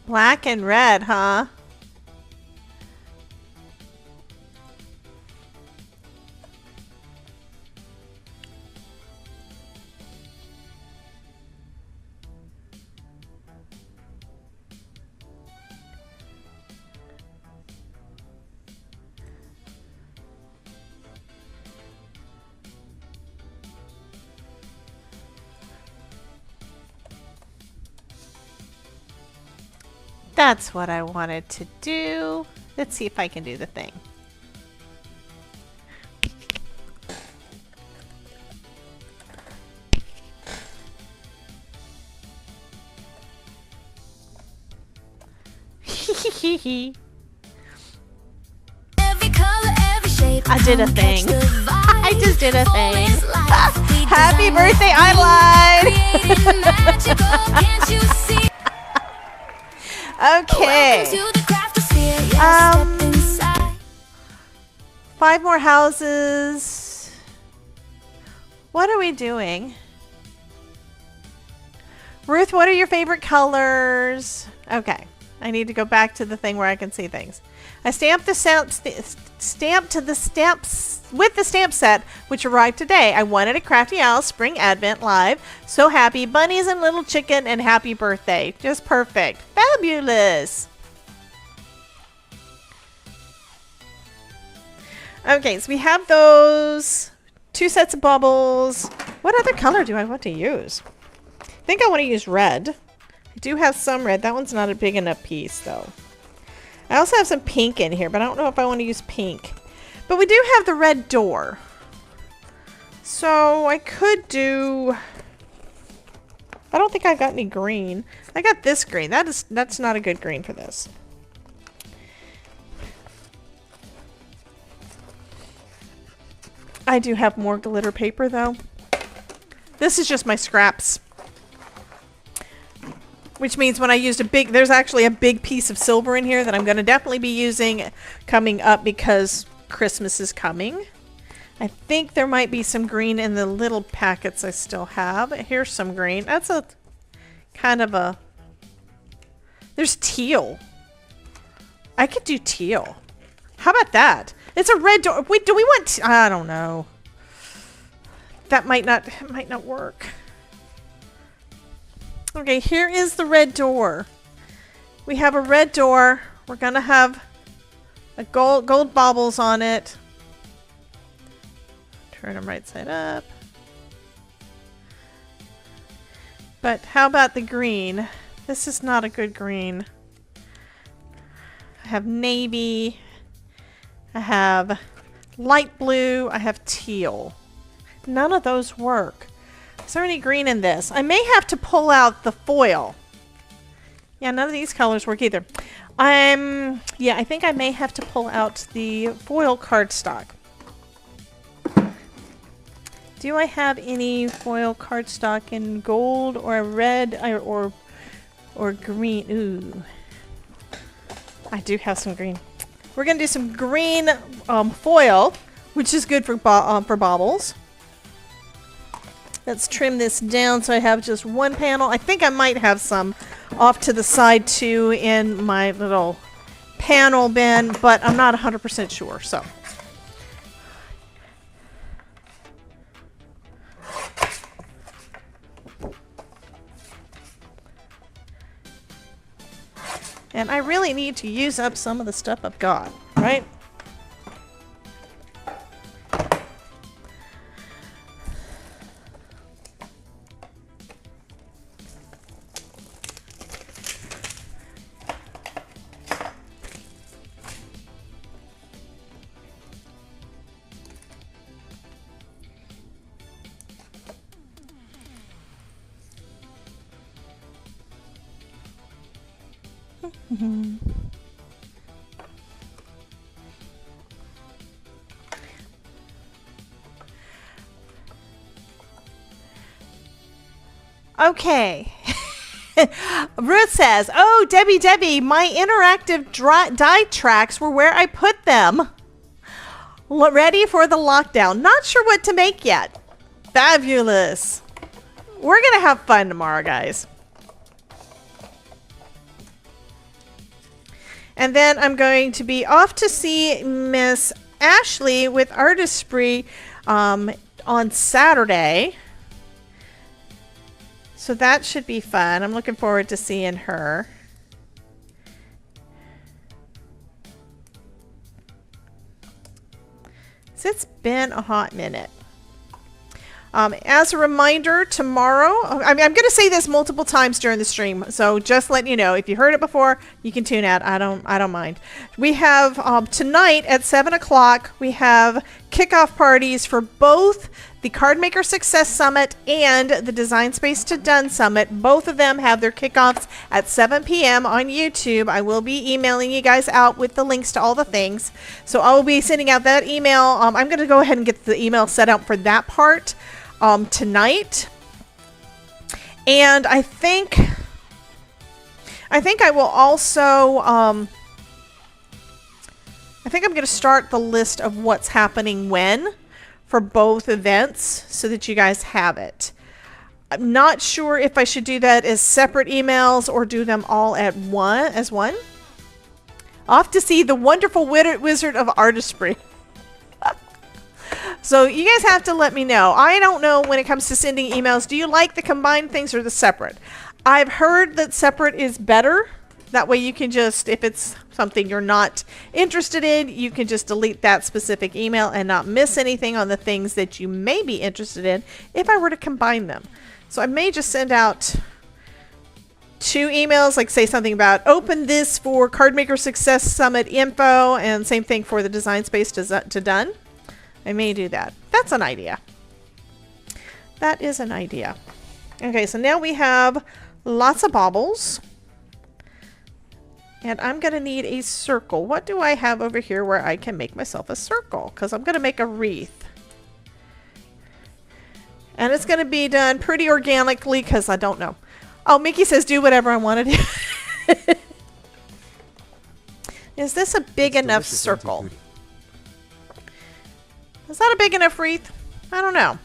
Black and red, huh? That's what I wanted to do. Let's see if I can do the thing. Every color, every shape. I did a Come catch thing. the I vibe. just did a Form thing. is life. We Happy design birthday, what we I created magical. Can't you see? Okay. Welcome to the craftosphere. Yeah, step inside. 5 more houses. What are we doing? Ruth, what are your favorite colors? Okay. I need to go back to the thing where I can see things. I stamped the stamp to the stamps with the stamp set, which arrived today. I wanted a Crafty Owl Spring Advent Live. So happy. Bunnies and little chicken and happy birthday. Just perfect. Fabulous. Okay, so we have those 2 sets of bubbles. What other color do I want to use? I think I want to use red. I do have some red. That one's not a big enough piece, though. I also have some pink in here, but I don't know if I want to use pink. But we do have the red door. So I could do... I don't think I got any green. I got this green. That's not a good green for this. I do have more glitter paper, though. This is just my scraps. Which means when I used there's actually a big piece of silver in here that I'm going to definitely be using coming up because Christmas is coming. I think there might be some green in the little packets I still have. Here's some green. That's a kind of a... There's teal. I could do teal. How about that? It's a red door. Wait, do we want... I don't know. That might not work. Okay, here is the red door. We have a red door. We're gonna have a gold baubles on it. Turn them right side up. But how about the green? This is not a good green. I have navy. I have light blue. I have teal. None of those work. Is there any green in this? I may have to pull out the foil. Yeah, none of these colors work either. Yeah, I think I may have to pull out the foil cardstock. Do I have any foil cardstock in gold or red or green? Ooh. I do have some green. We're going to do some green foil, which is good for baubles. Let's trim this down so I have just one panel. I think I might have some off to the side too in my little panel bin, but I'm not 100% sure. So, and I really need to use up some of the stuff I've got, right? Okay. Ruth says, oh, Debbie, my interactive die tracks were where I put them. Ready for the lockdown. Not sure what to make yet. Fabulous. We're going to have fun tomorrow, guys. And then I'm going to be off to see Miss Ashley with Artistry on Saturday. So that should be fun. I'm looking forward to seeing her. So it's been a hot minute. As a reminder, tomorrow, I'm going to say this multiple times during the stream, so just letting you know, if you heard it before, you can tune out. I don't mind. We have tonight at 7 o'clock, we have kickoff parties for both the Cardmaker Success Summit and the Design Space to Done Summit. Both of them have their kickoffs at 7 p.m. on YouTube. I will be emailing you guys out with the links to all the things. So I will be sending out that email. I'm going to go ahead and get the email set up for that part tonight. And I think I will also I think I'm going to start the list of what's happening when for both events so that you guys have it. I'm not sure if I should do that as separate emails or do them all at one. Off to see the wonderful Wizard of Artistry. So you guys have to let me know. I don't know when it comes to sending emails. Do you like the combined things or the separate? I've heard that separate is better. That way you can just, if it's something you're not interested in, you can just delete that specific email and not miss anything on the things that you may be interested in if I were to combine them. So I may just send out 2 emails, like say something about open this for Cardmaker Success Summit info, and same thing for the Design Space to Done. I may do that. That's an idea. That is an idea. Okay, so now we have lots of baubles. And I'm going to need a circle. What do I have over here where I can make myself a circle? Because I'm going to make a wreath. And it's going to be done pretty organically because I don't know. Oh, Mickey says do whatever I want to do. Is this a big enough circle? Is that a big enough wreath? I don't know.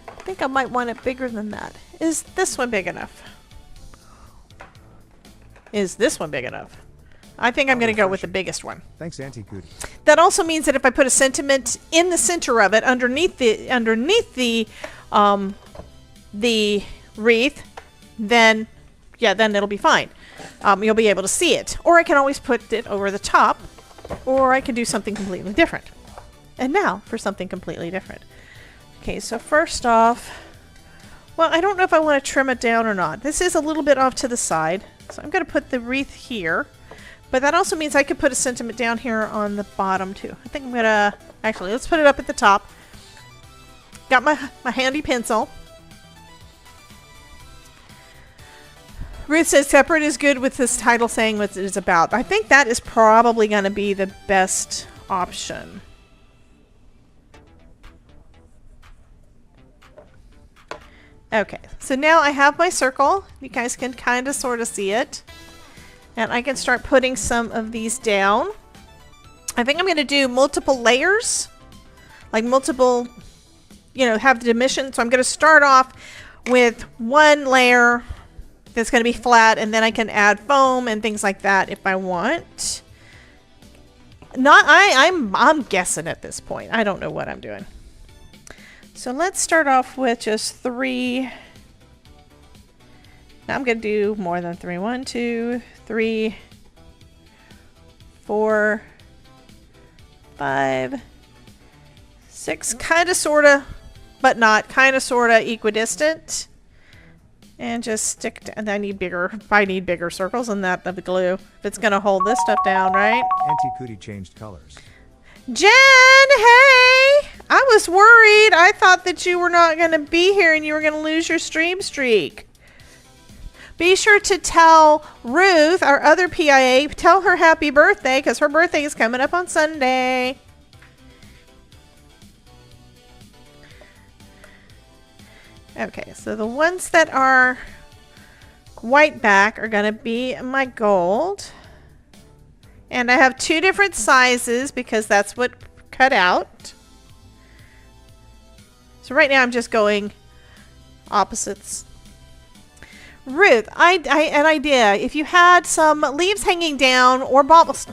I think I might want it bigger than that. Is this one big enough? Is this one big enough? I think I'm going to go with the biggest one. Thanks, Auntie Cootie. That also means that if I put a sentiment in the center of it, underneath the wreath, then it'll be fine. You'll be able to see it. Or I can always put it over the top, or I can do something completely different. And now for something completely different. Okay, so first off, well, I don't know if I want to trim it down or not. This is a little bit off to the side. So I'm going to put the wreath here. But that also means I could put a sentiment down here on the bottom too. I think I'm going to... Actually, let's put it up at the top. Got my handy pencil. Ruth says separate is good with this title saying what it is about. I think that is probably going to be the best option. Okay, so now I have my circle. You guys can kind of sort of see it. And I can start putting some of these down. I think I'm going to do multiple layers. Like multiple, have the dimension. So I'm going to start off with one layer that's going to be flat, and then I can add foam and things like that if I want. I'm guessing at this point. I don't know what I'm doing. So let's start off with just 3. Now I'm going to do more than 3. 1, 2, 3, 4, 5, 6. Kind of, sort of, but not. Kind of, sort of equidistant. And just stick to, and I need bigger circles than that of the glue. If it's going to hold this stuff down, right? Auntie Cootie changed colors. Jen, hey! I was worried. I thought that you were not going to be here and you were going to lose your stream streak. Be sure to tell Ruth, our other PIA, tell her happy birthday because her birthday is coming up on Sunday. Okay, so the ones that are white back are going to be my gold. And I have 2 different sizes because that's what cut out. So right now I'm just going opposites. Ruth, an idea. If you had some leaves hanging down or baubles.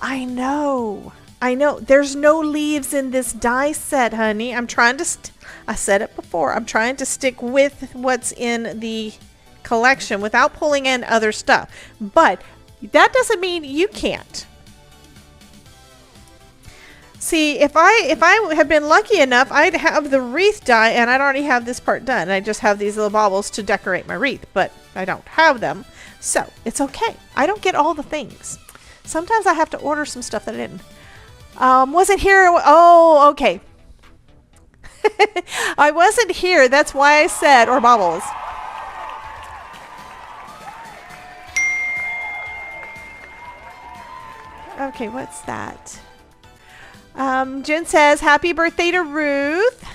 I know. There's no leaves in this die set, honey. I'm trying to, I said it before, I'm trying to stick with what's in the collection without pulling in other stuff. But that doesn't mean you can't. See, if I had been lucky enough, I'd have the wreath die, and I'd already have this part done. I just have these little baubles to decorate my wreath, but I don't have them, so it's okay. I don't get all the things. Sometimes I have to order some stuff that I didn't. Wasn't here. Oh, okay. I wasn't here. That's why I said or baubles. Okay, what's that? Jen says, happy birthday to Ruth.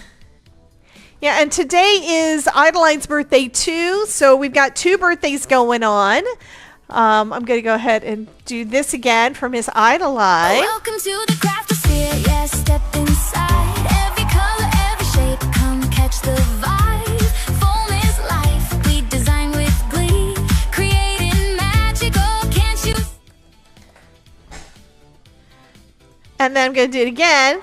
Yeah, and today is Idoline's birthday too, so we've got 2 birthdays going on. I'm going to go ahead and do this again for Miss Idoline. Welcome to the craftosphere, yes, step inside. Every color, every shape, come catch the vibe. Foam is life, we design with glee. Creating magic, oh, can't you? And then I'm going to do it again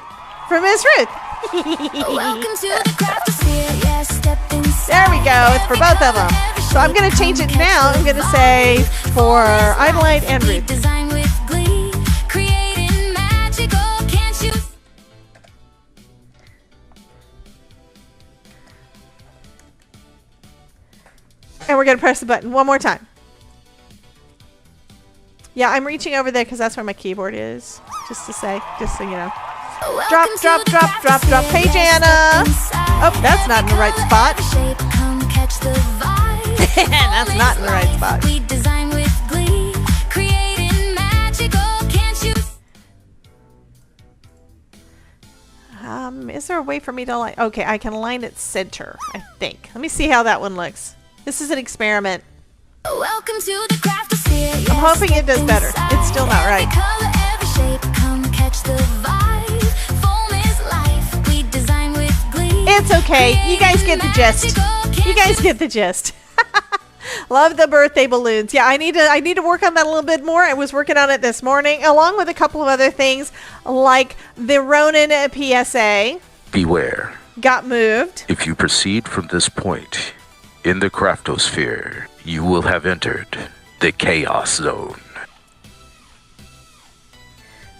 for Miss Ruth. Welcome to the craftosphere, yes, step inside. There we go. It's for both of them. So I'm going to change it now. I'm going to say for Idoline and Ruth. Design with glee. Creating magic, oh, can't you? And we're going to press the button one more time. Yeah, I'm reaching over there because that's where my keyboard is. Just so you know. Drop, drop, drop, drop, drop. Hey, Jana. Oh, that's not in the right spot. That's not in the right spot. We design with glee, creating magic, oh, can't you? Is there a way for me to align? Okay, I can align it center, I think. Let me see how that one looks. This is an experiment. Welcome to the craftosphere. I'm hoping it does better. It's still not right. Every color, every shape, come catch the vibe. Foam is life, we design with glee. It's okay. You guys get the gist. You guys get the gist. Love the birthday balloons. Yeah, I need to work on that a little bit more. I was working on it this morning, along with a couple of other things, like the Ronin PSA. Beware. Got moved. If you proceed from this point in the craftosphere, you will have entered the chaos zone.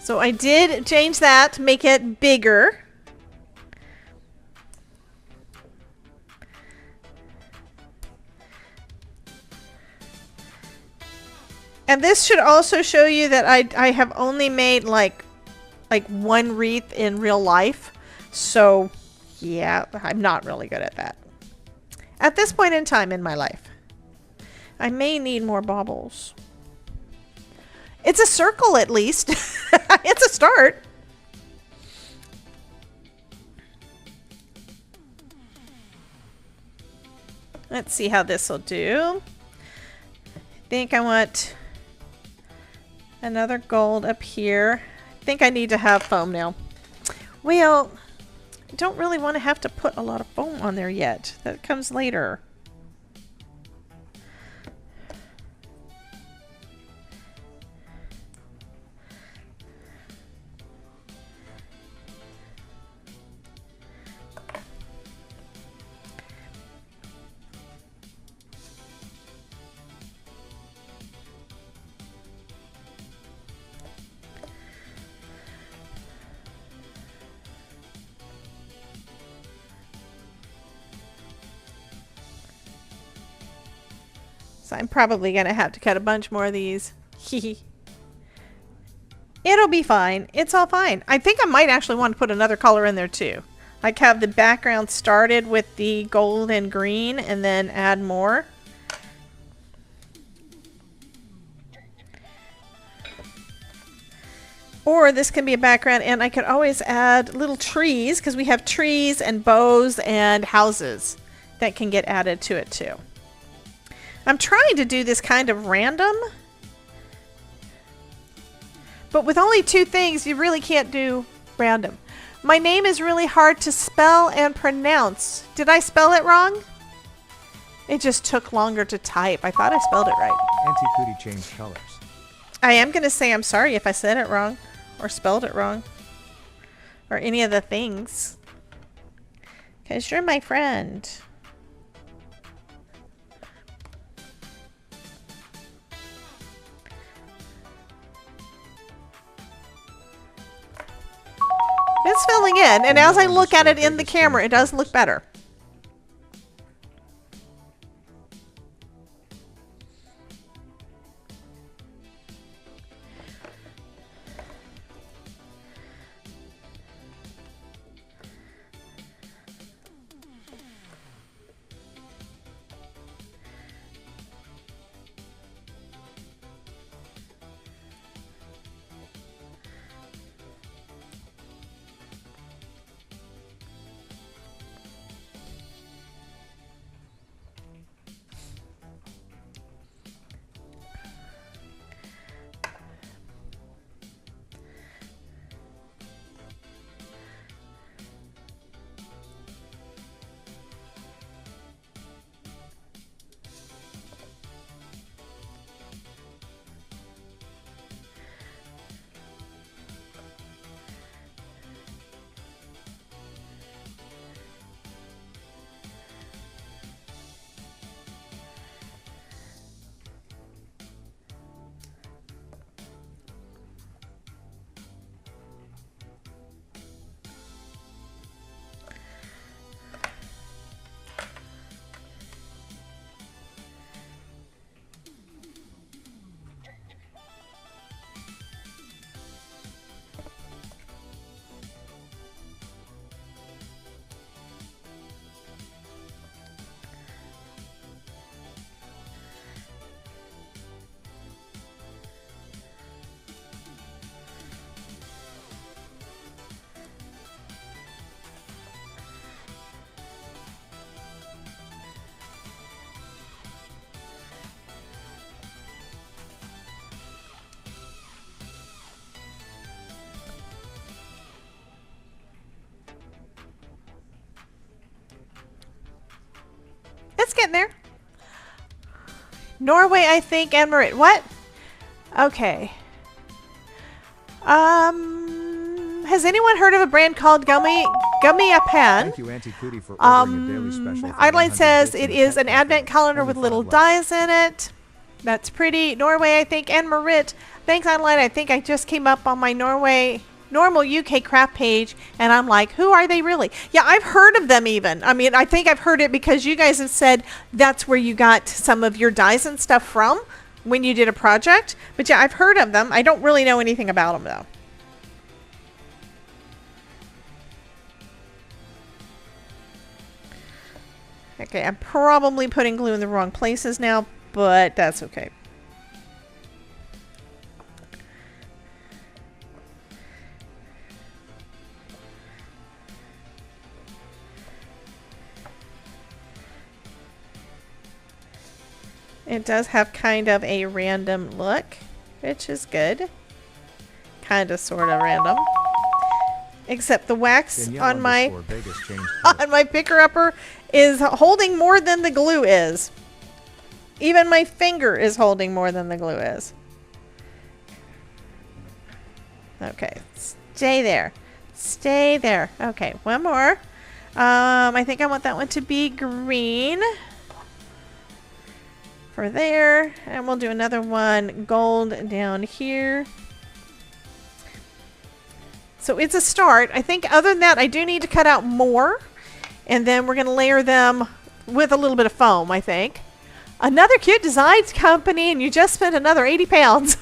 So I did change that to make it bigger. And this should also show you that I have only made like one wreath in real life. So yeah, I'm not really good at that. At this point in time in my life. I may need more baubles. It's a circle at least. It's a start. Let's see how this will do. I think I want another gold up here. I think I need to have foam now. Well, I don't really want to have to put a lot of foam on there yet. That comes later. So I'm probably going to have to cut a bunch more of these. It'll be fine. It's all fine. I think I might actually want to put another color in there too. Like have the background started with the gold and green and then add more. Or this can be a background and I could always add little trees because we have trees and bows and houses that can get added to it too. I'm trying to do this kind of random, but with only 2 things, you really can't do random. My name is really hard to spell and pronounce. Did I spell it wrong? It just took longer to type. I thought I spelled it right. Auntie Cootie changed colors. I am going to say I'm sorry if I said it wrong or spelled it wrong or any of the things. Because you're my friend. It's filling in, and as I look at it in the camera, it does look better. It's getting there. Norway, I think, and Marit. What? Okay. Has anyone heard of a brand called Gummy Japan? Thank you, Auntie Cootie, for ordering a daily special. for Idlight 100 says bits it in is the an tech advent cafe. calendar with 25 little left. dies in it. That's pretty. Norway, I think, and Marit. Thanks, Idlight. I think I just came up on my normal UK craft page, and I'm like, who are they really? Yeah, I've heard of them even. I mean, I think I've heard it because you guys have said that's where you got some of your dies and stuff from when you did a project. But yeah, I've heard of them. I don't really know anything about them, though. Okay, I'm probably putting glue in the wrong places now, but that's okay. It does have kind of a random look, which is good. Kind of, sort of random. Except the wax Danielle on my _ Vegas changed colors. on my picker-upper is holding more than the glue is. Even my finger is holding more than the glue is. Okay, stay there. Stay there. Okay, one more. I think I want that one to be green. For there. And we'll do another one gold down here. So it's a start. I think other than that, I do need to cut out more. And then we're going to layer them with a little bit of foam, I think. Another cute designs company, and you just spent another 80 pounds.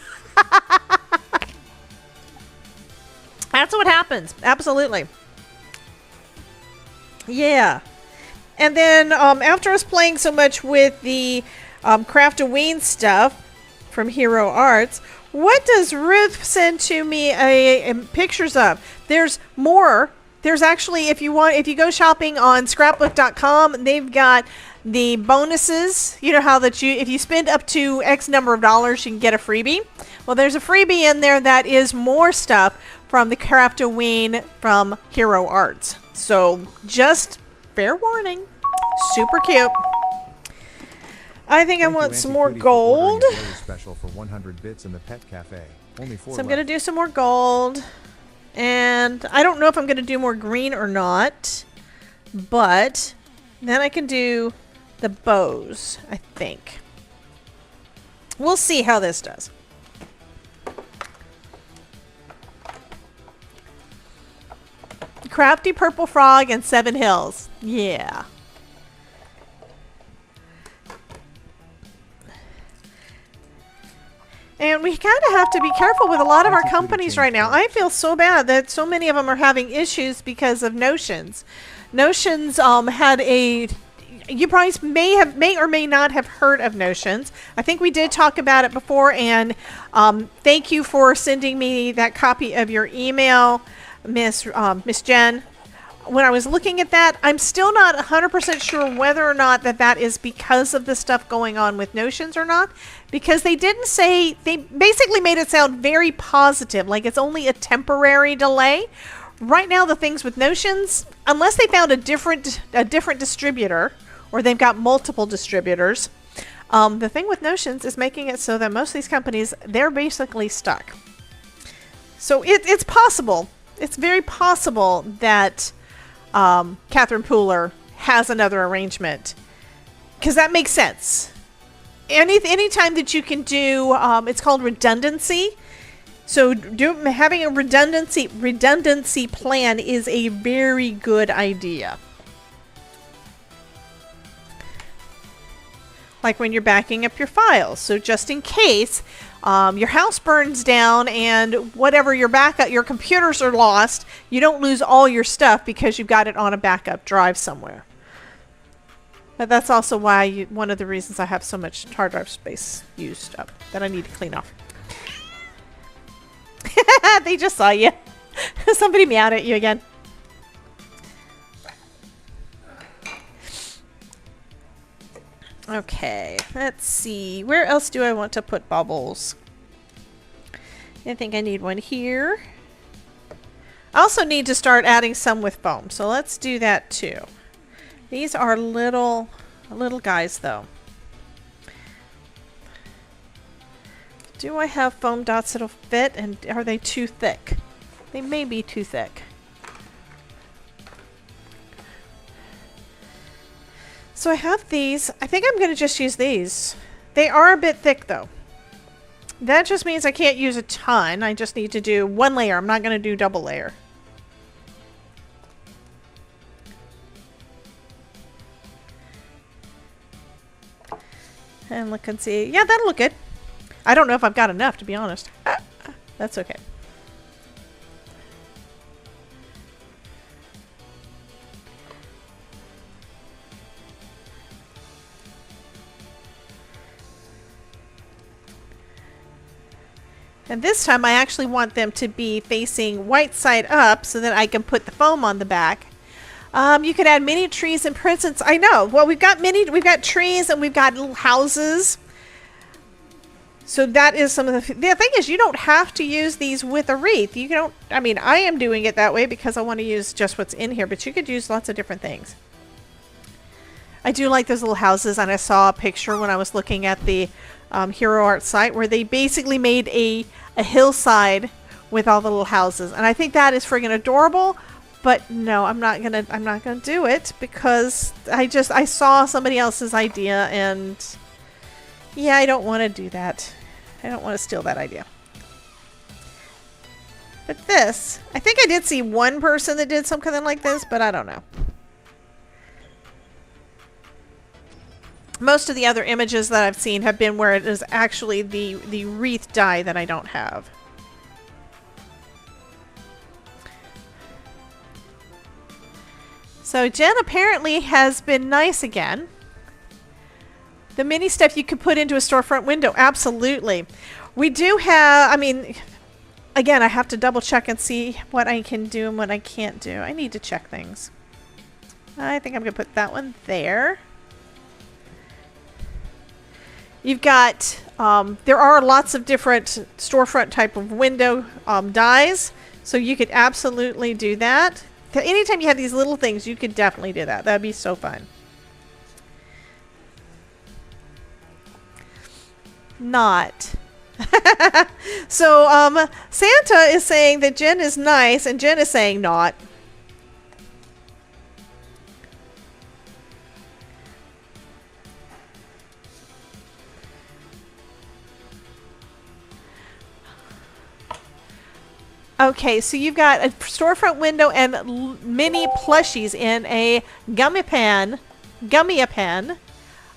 That's what happens. Absolutely. Yeah. And then after I was playing so much with the Craft-A-Ween stuff from Hero Arts, what does Ruth send to me pictures of? There's more. There's actually, if you go shopping on scrapbook.com, they've got the bonuses. You know how that if you spend up to X number of dollars, you can get a freebie. Well, there's a freebie in there that is more stuff from the Craft-A-Ween from Hero Arts. So just fair warning. Super cute. I think I Thank you, want Auntie some more Cootie, for ordering gold. a daily special for 100 bits in the Pet Cafe. Only 4 So I'm left. going to do some more gold. And I don't know if I'm going to do more green or not. But then I can do the bows, I think. We'll see how this does. Crafty Purple Frog and 7 Hills. Yeah. And we kind of have to be careful with a lot of our companies right now. I feel so bad that so many of them are having issues because of Notions. Notions had a... You probably may or may not have heard of Notions. I think we did talk about it before, and thank you for sending me that copy of your email, Miss Jen. When I was looking at that, I'm still not 100% sure whether or not that is because of the stuff going on with Notions or not, because they didn't say, they basically made it sound very positive, like it's only a temporary delay. Right now, the things with Notions, unless they found a different distributor, or they've got multiple distributors, the thing with Notions is making it so that most of these companies, they're basically stuck. So it's possible. It's very possible that Catherine Pooler has another arrangement, because that makes sense. Anytime that you can do, it's called redundancy. So having a redundancy plan is a very good idea. Like when you're backing up your files. So just in case your house burns down and whatever your computers are lost, you don't lose all your stuff because you've got it on a backup drive somewhere. But that's also why one of the reasons I have so much hard drive space used up that I need to clean off. They just saw you. Somebody meowed at you again. Okay, let's see. Where else do I want to put bubbles? I think I need one here. I also need to start adding some with foam, so let's do that too. These are little guys though. Do I have foam dots that'll fit, and are they too thick? They may be too thick. So I have these. I think I'm going to just use these. They are a bit thick though. That just means I can't use a ton. I just need to do one layer. I'm not going to do double layer. And look and see. Yeah, that'll look good. I don't know if I've got enough, to be honest. That's okay. And this time I actually want them to be facing white side up so that I can put the foam on the back. You could add mini trees and presents. I know. Well, we've got trees and we've got little houses. So that is some of the thing is, you don't have to use these with a wreath. You don't, I mean, I am doing it that way because I want to use just what's in here, but you could use lots of different things. I do like those little houses, and I saw a picture when I was looking at the Hero Art site where they basically made a hillside with all the little houses, and I think that is friggin' adorable. But no, I'm not gonna do it because I saw somebody else's idea, and yeah, I don't want to do that. I don't want to steal that idea. But this, I think I did see one person that did something like this, but I don't know. Most of the other images that I've seen have been where it is actually the wreath die that I don't have. So Jen apparently has been nice again. The mini stuff you could put into a storefront window. Absolutely. We do have, I mean, again, I have to double check and see what I can do and what I can't do. I need to check things. I think I'm going to put that one there. You've got, there are lots of different storefront type of window dies. So you could absolutely do that. Anytime you have these little things, you could definitely do that. That'd be so fun. not. So, Santa is saying that Jen is nice, and Jen is saying not. Okay, so you've got a storefront window and mini plushies in a gummy pen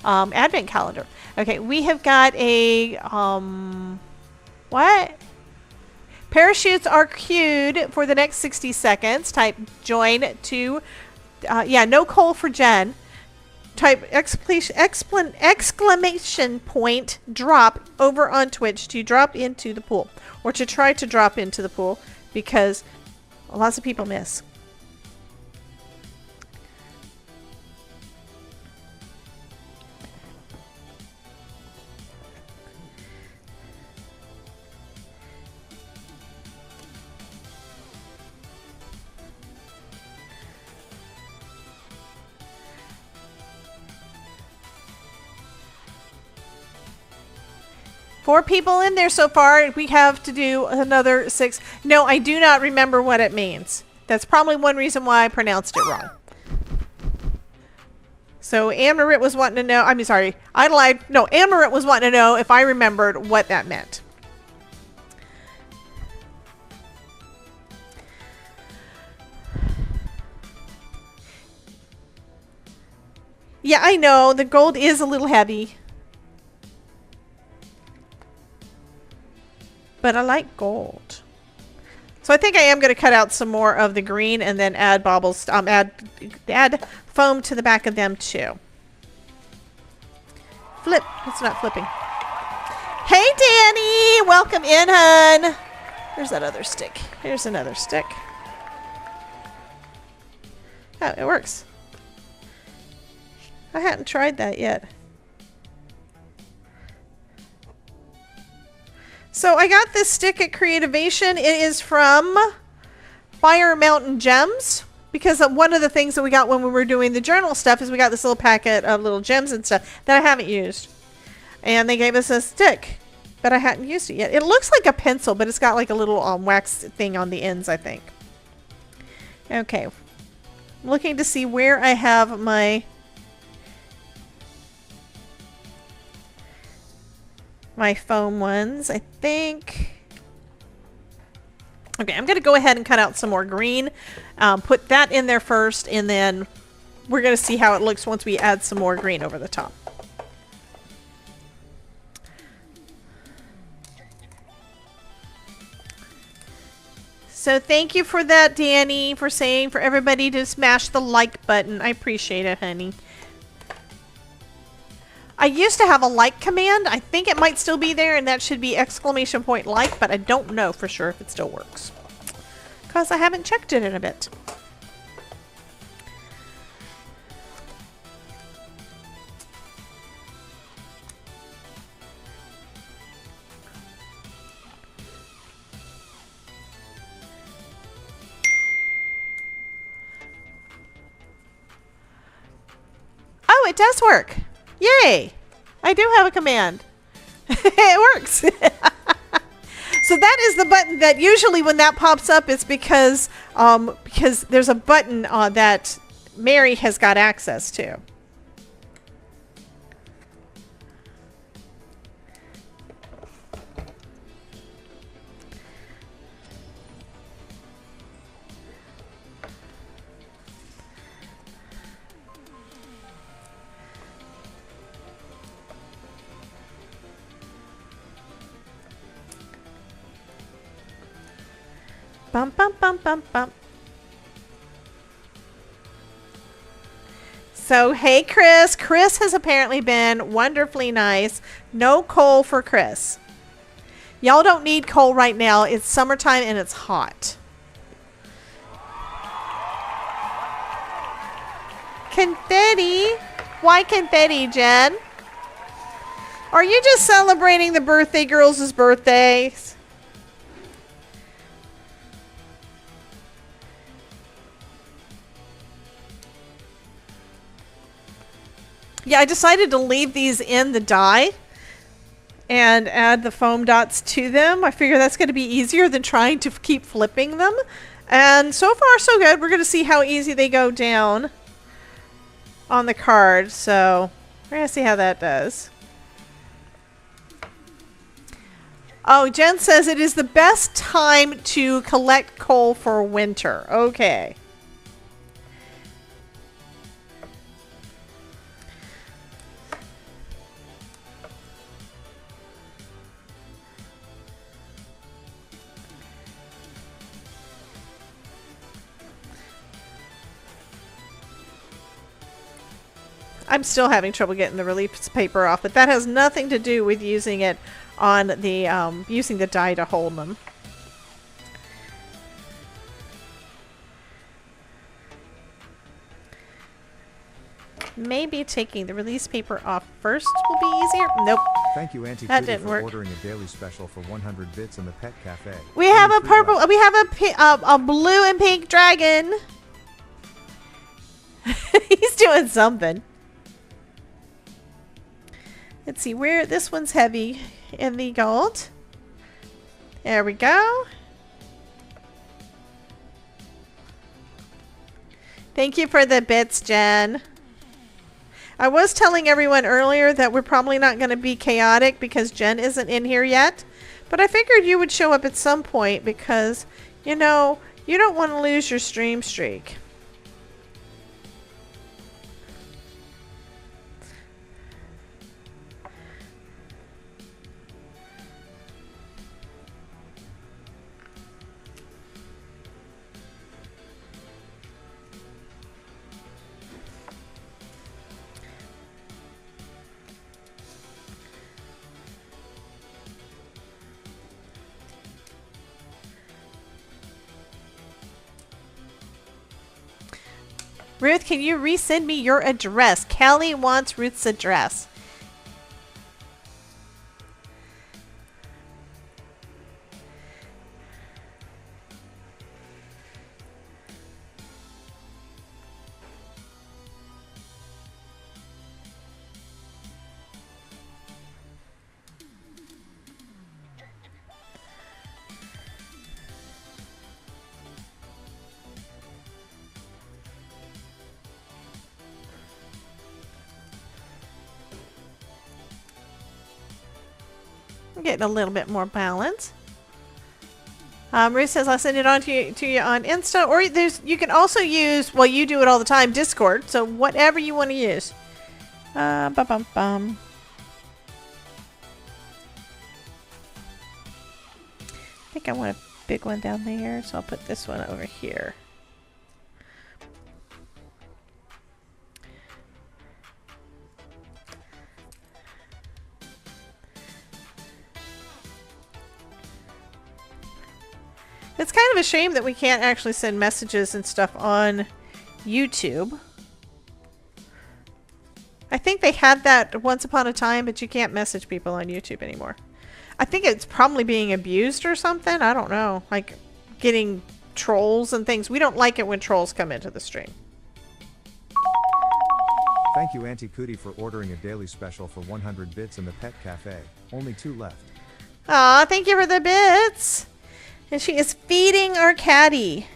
advent calendar. Okay, we have got a what? Parachutes are queued for the next 60 seconds. Type join to yeah, no coal for Jen. Type exclamation point drop over on Twitch to drop into the pool, or to try to drop into the pool, because lots of people miss. Four people in there so far. We have to do another 6. No, I do not remember what it means. That's probably one reason why I pronounced it wrong. So Anne-Marit was wanting to know. I'm sorry. I lied. No, Anne-Marit was wanting to know if I remembered what that meant. Yeah, I know. The gold is a little heavy. But I like gold. So I think I am going to cut out some more of the green and then add baubles, add foam to the back of them too. Flip. It's not flipping. Hey, Danny! Welcome in, hun. There's that other stick. Here's another stick. Oh, it works. I hadn't tried that yet. So I got this stick at Creativation. It is from Fire Mountain Gems, because one of the things that we got when we were doing the journal stuff is we got this little packet of little gems and stuff that I haven't used. And they gave us a stick, but I hadn't used it yet. It looks like a pencil, but it's got like a little wax thing on the ends, I think. Okay. I'm looking to see where I have my foam ones, I think. Okay, I'm going to go ahead and cut out some more green. Put that in there first, and then we're going to see how it looks once we add some more green over the top. So thank you for that, Danny, for saying for everybody to smash the like button. I appreciate it, honey. I used to have a like command. I think it might still be there, and that should be exclamation point like, but I don't know for sure if it still works, because I haven't checked it in a bit. Oh, it does work. Yay! I do have a command. It works. So that is the button that usually when that pops up, it's because there's a button that Mary has got access to. Bum, bum, bum, bum, bum. So, hey, Chris. Chris has apparently been wonderfully nice. No coal for Chris. Y'all don't need coal right now. It's summertime and it's hot. Confetti? Why confetti, Jen? Are you just celebrating the birthday girls' birthdays? Yeah, I decided to leave these in the die and add the foam dots to them. I figure that's going to be easier than trying to keep flipping them. And so far, so good. We're going to see how easy they go down on the card. So we're going to see how that does. Oh, Jen says it is the best time to collect coal for winter. Okay. I'm still having trouble getting the release paper off, but that has nothing to do with using it on the using the die to hold them. Maybe taking the release paper off first will be easier. Nope. Thank you, Auntie That Cootie, didn't for work. ordering a daily special for 100 bits in the Pet Cafe. We have a Only 3 purple. left. We have a blue and pink dragon. He's doing something. Let's see where this one's heavy in the gold. There we go. Thank you for the bits, Jen. I was telling everyone earlier that we're probably not going to be chaotic because Jen isn't in here yet. But I figured you would show up at some point because, you know, you don't want to lose your stream streak. Ruth, can you resend me your address? Callie wants Ruth's address. I'm getting a little bit more balance. Ruth says I'll send it on to you on Insta, or you can also use, well, you do it all the time, Discord. So whatever you want to use. I think I want a big one down there, so I'll put this one over here. It's kind of a shame that we can't actually send messages and stuff on YouTube. I think they had that once upon a time, but you can't message people on YouTube anymore. I think it's probably being abused or something. I don't know. Like getting trolls and things. We don't like it when trolls come into the stream. Thank you, Auntie Cootie, for ordering a daily special for 100 bits in the Pet Cafe. Only 2 left. Aw, thank you for the bits. And she is feeding our caddy.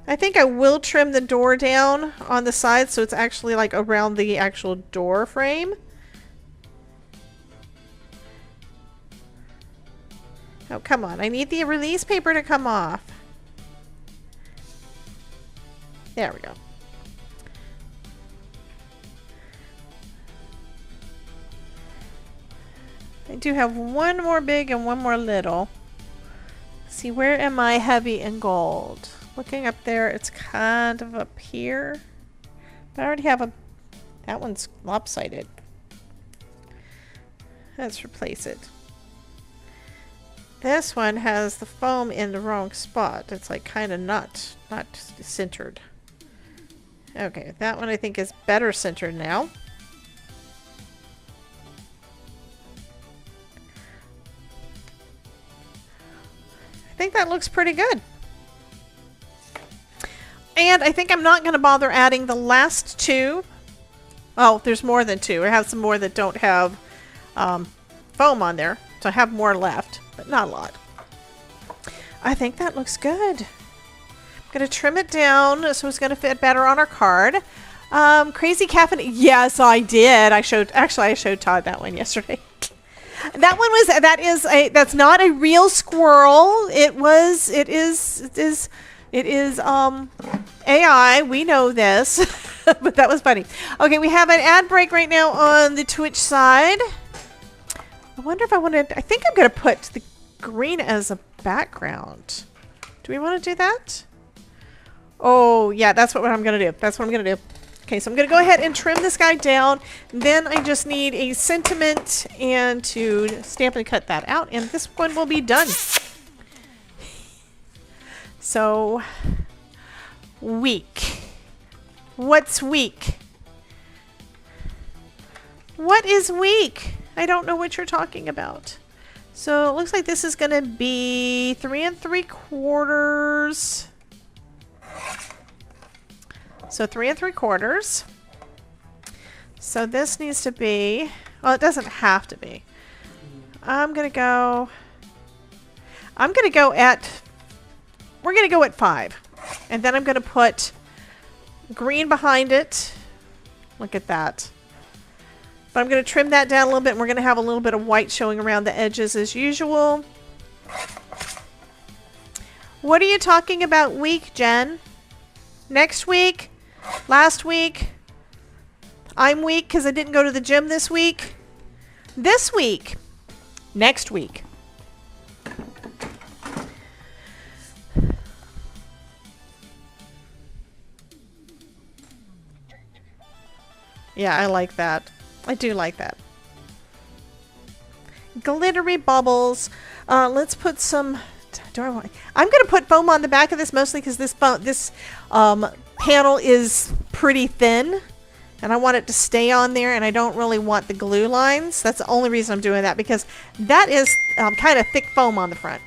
I think I will trim the door down on the side so it's actually like around the actual door frame. Oh, come on. I need the release paper to come off. There we go. I do have one more big and one more little. See, where am I heavy in gold? Looking up there, it's kind of up here. But I already have a... That one's lopsided. Let's replace it. This one has the foam in the wrong spot. It's like kind of not centered. Okay, that one I think is better centered now. I think that looks pretty good. And I think I'm not going to bother adding the last two. Oh, there's more than two. I have some more that don't have foam on there. So I have more left, but not a lot. I think that looks good. I'm going to trim it down so it's going to fit better on our card. Crazy caffeine. Yes, I did. I showed Todd that one yesterday. That's not a real squirrel. It is AI. We know this, but that was funny. Okay, we have an ad break right now on the Twitch side. I wonder if I think I'm going to put the green as a background. Do we want to do that? Oh, yeah, that's what I'm going to do. That's what I'm going to do. Okay, so I'm going to go ahead and trim this guy down. Then I just need a sentiment and to stamp and cut that out. And this one will be done. So, weak. What's weak? What is weak? I don't know what you're talking about. So, it looks like this is going to be 3 3/4. So 3 3/4. So this needs to be, well, it doesn't have to be. We're going to go at 5. And then I'm going to put green behind it. Look at that. But I'm going to trim that down a little bit, and we're going to have a little bit of white showing around the edges as usual. What are you talking about week, Jen? Next week? Last week? I'm weak because I didn't go to the gym this week. This week. Next week. Yeah, I like that. I do like that. Glittery bubbles. Let's put some... I'm going to put foam on the back of this mostly because this panel is pretty thin and I want it to stay on there, and I don't really want the glue lines. That's the only reason I'm doing that, because that is kind of thick foam on the front.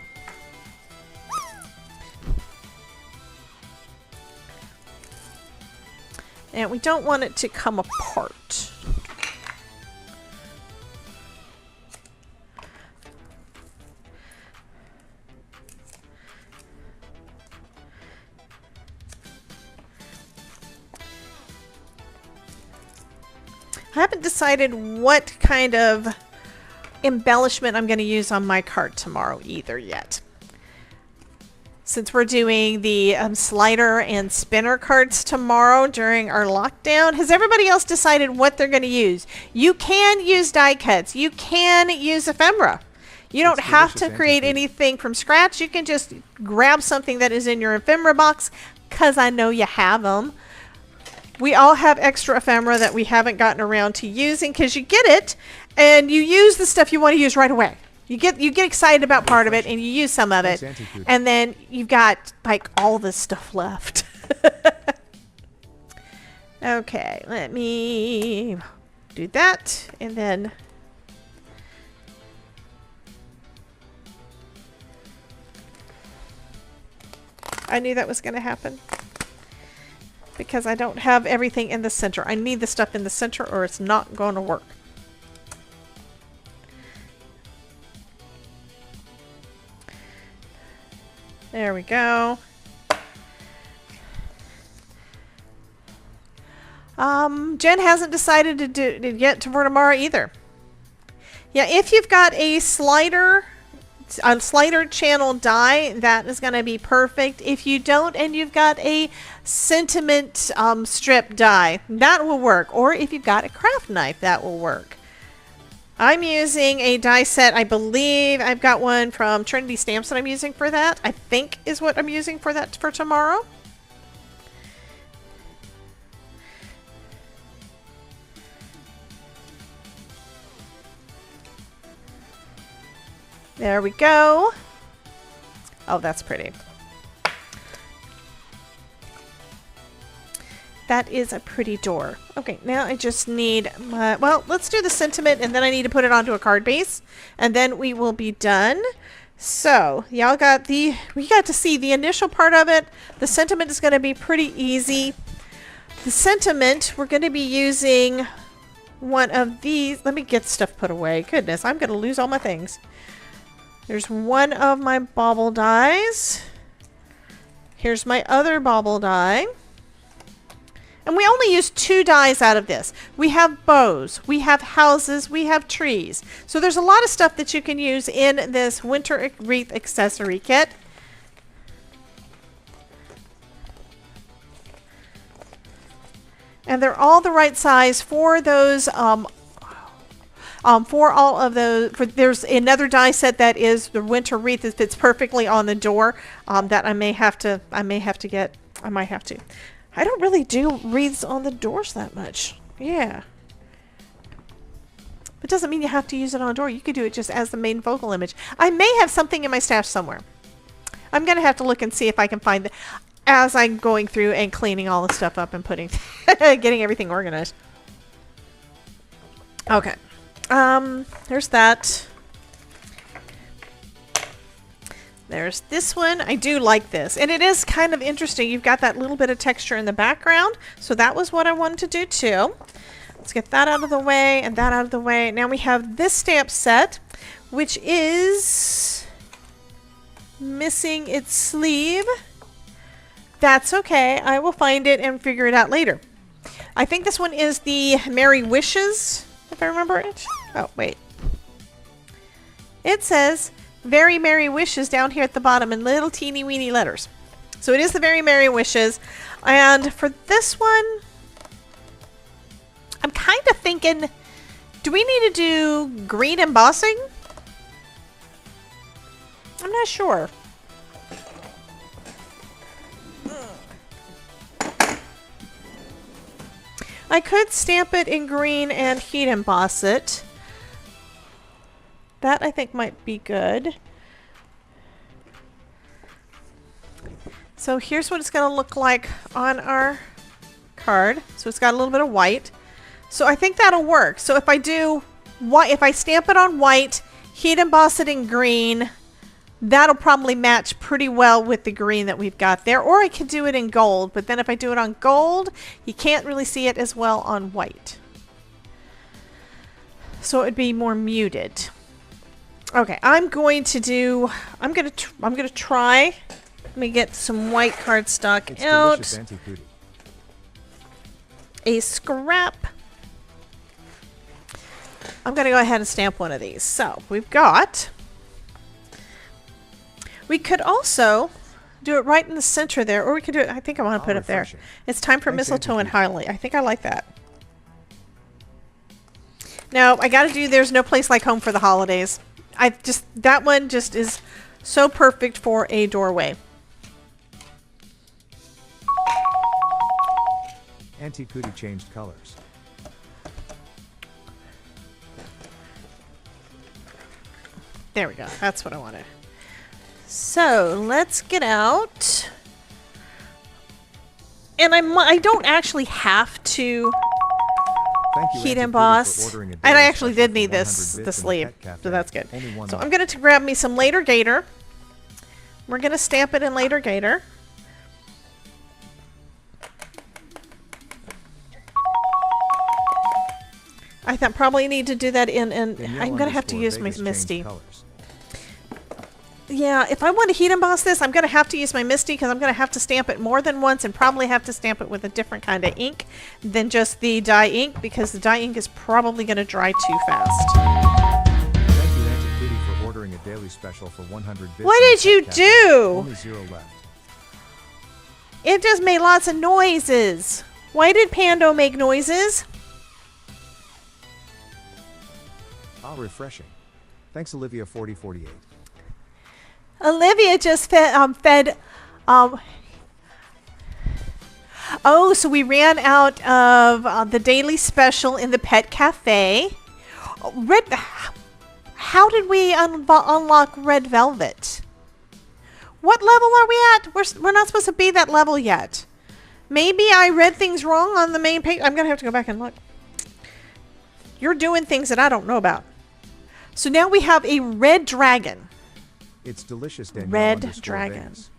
And we don't want it to come apart. I haven't decided what kind of embellishment I'm going to use on my card tomorrow either yet. Since we're doing the slider and spinner cards tomorrow during our lockdown, has everybody else decided what they're going to use? You can use die cuts. You can use ephemera. You don't have to create anything from scratch. You can just grab something that is in your ephemera box, because I know you have them. We all have extra ephemera that we haven't gotten around to using, because you get it and you use the stuff you want to use right away. You get excited about part of it and you use some of it, and then you've got like all this stuff left. Okay, let me do that, and then I knew that was going to happen. Because I don't have everything in the center. I need the stuff in the center or it's not going to work. There we go. Jen hasn't decided to do it yet for tomorrow either. Yeah, if you've got a slider channel die, that is going to be perfect. If you don't and you've got a sentiment strip die, that will work. Or if you've got a craft knife, that will work. I'm using a die set. I believe I've got one from Trinity Stamps that I'm using for that. I think is what I'm using for that for tomorrow. There we go. Oh, that's pretty. That is a pretty door. Okay, now I just need my, well, let's do the sentiment, and then I need to put it onto a card base, and then we will be done. So y'all got we got to see the initial part of it. The sentiment is going to be pretty easy. The sentiment, we're going to be using one of these. Let me get stuff put away. Goodness, I'm going to lose all my things. There's one of my bauble dies. Here's my other bauble die. And we only use 2 dies out of this. We have bows, we have houses, we have trees. So there's a lot of stuff that you can use in this winter wreath accessory kit. And they're all the right size for those for all of those. There's another die set that is the winter wreath that fits perfectly on the door that I might have to. I don't really do wreaths on the doors that much. Yeah. It doesn't mean you have to use it on a door. You could do it just as the main focal image. I may have something in my stash somewhere. I'm going to have to look and see if I can find it as I'm going through and cleaning all the stuff up and putting, getting everything organized. Okay. There's that. There's this one. I do like this. And it is kind of interesting. You've got that little bit of texture in the background. So that was what I wanted to do too. Let's get that out of the way and that out of the way. Now we have this stamp set, which is missing its sleeve. That's okay. I will find it and figure it out later. I think this one is the Merry Wishes, if I remember it. Oh, wait. It says Very Merry Wishes down here at the bottom in little teeny weeny letters. So it is the Very Merry Wishes. And for this one, I'm kind of thinking, do we need to do green embossing? I'm not sure. I could stamp it in green and heat emboss it. That I think might be good. So here's what it's going to look like on our card. So it's got a little bit of white. So I think that'll work. So if I do white, if I stamp it on white, heat emboss it in green, that'll probably match pretty well with the green that we've got there. Or I could do it in gold, but then if I do it on gold, you can't really see it as well on white. So it would be more muted. Okay, I'm going to try. Let me get some white cardstock out. Delicious, Auntie Cootie. A scrap. I'm going to go ahead and stamp one of these. So we've got. We could also do it right in the center there, or we could do it. I think I want to put it there. It's time for Thanks, mistletoe and Auntie Hurley. I think I like that. Now I got to do. There's no place like home for the holidays. That one just is so perfect for a doorway. Auntie Cootie changed colors. There we go. That's what I wanted. So let's get out. And I don't actually have to Thank you, heat Auntie emboss. Cootie, for ordering a And I daily actually special did need for 100 this bits in the the sleeve. Pet Cafe. So that's good. Only one So month. I'm going to grab me some Later Gator. We're going to stamp it in Later Gator. I probably need to do that in I'm going to have to use my Vegas changed Misty. colors. Yeah, if I want to heat emboss this, I'm going to have to use my Misty because I'm going to have to stamp it more than once and probably have to stamp it with a different kind of ink than just the dye ink because the dye ink is probably going to dry too fast. Thank you, Auntie Cootie, for ordering a daily special for 100 bits. What in the did you Pet Cafe. do? Only 0 left. It just made lots of noises. Why did Pando make noises? Ah, refreshing. Thanks, Olivia 4048. Olivia just fed. Oh, so we ran out of the daily special in the Pet Cafe. How did we unlock Red Velvet? What level are we at? We're not supposed to be that level yet. Maybe I read things wrong on the main page. I'm gonna have to go back and look. You're doing things that I don't know about. So now we have a red dragon. It's delicious, Danielle. Red _ dragon. Vegas.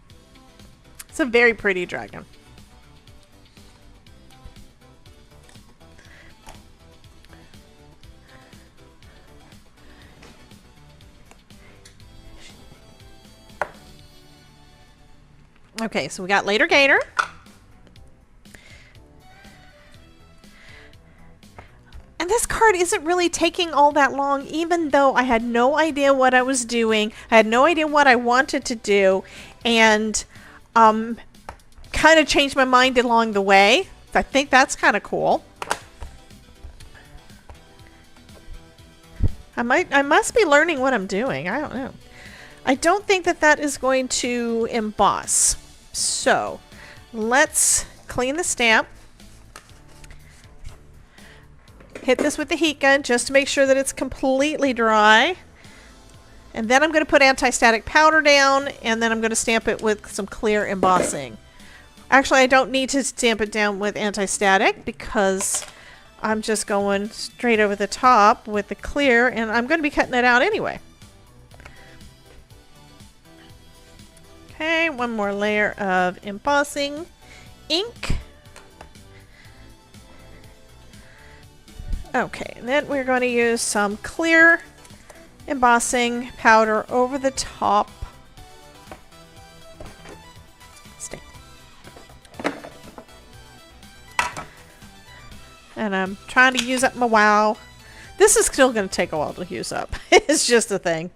It's a very pretty dragon. Okay, so we got Later Gator. And this card isn't really taking all that long, even though I had no idea what I was doing. I had no idea what I wanted to do, and kind of changed my mind along the way. I think that's kind of cool. I must be learning what I'm doing. I don't know. I don't think that that is going to emboss. So let's clean the stamp. Hit this with the heat gun just to make sure that it's completely dry. And then I'm going to put anti-static powder down, and then I'm going to stamp it with some clear embossing. Actually, I don't need to stamp it down with anti-static because I'm just going straight over the top with the clear, and I'm going to be cutting it out anyway. Okay, one more layer of embossing ink. Okay, and then we're going to use some clear embossing powder over the top. Stamp. And I'm trying to use up my wow. This is still going to take a while to use up. It's just a thing.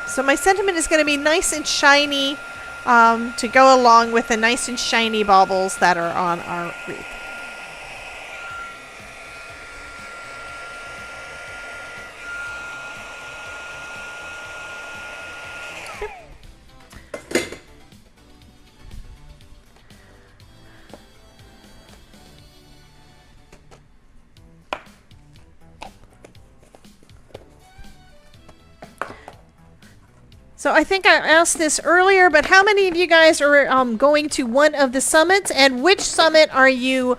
So my sentiment is going to be nice and shiny to go along with the nice and shiny baubles that are on our wreath. So I think I asked this earlier, but how many of you guys are going to one of the summits, and which summits are you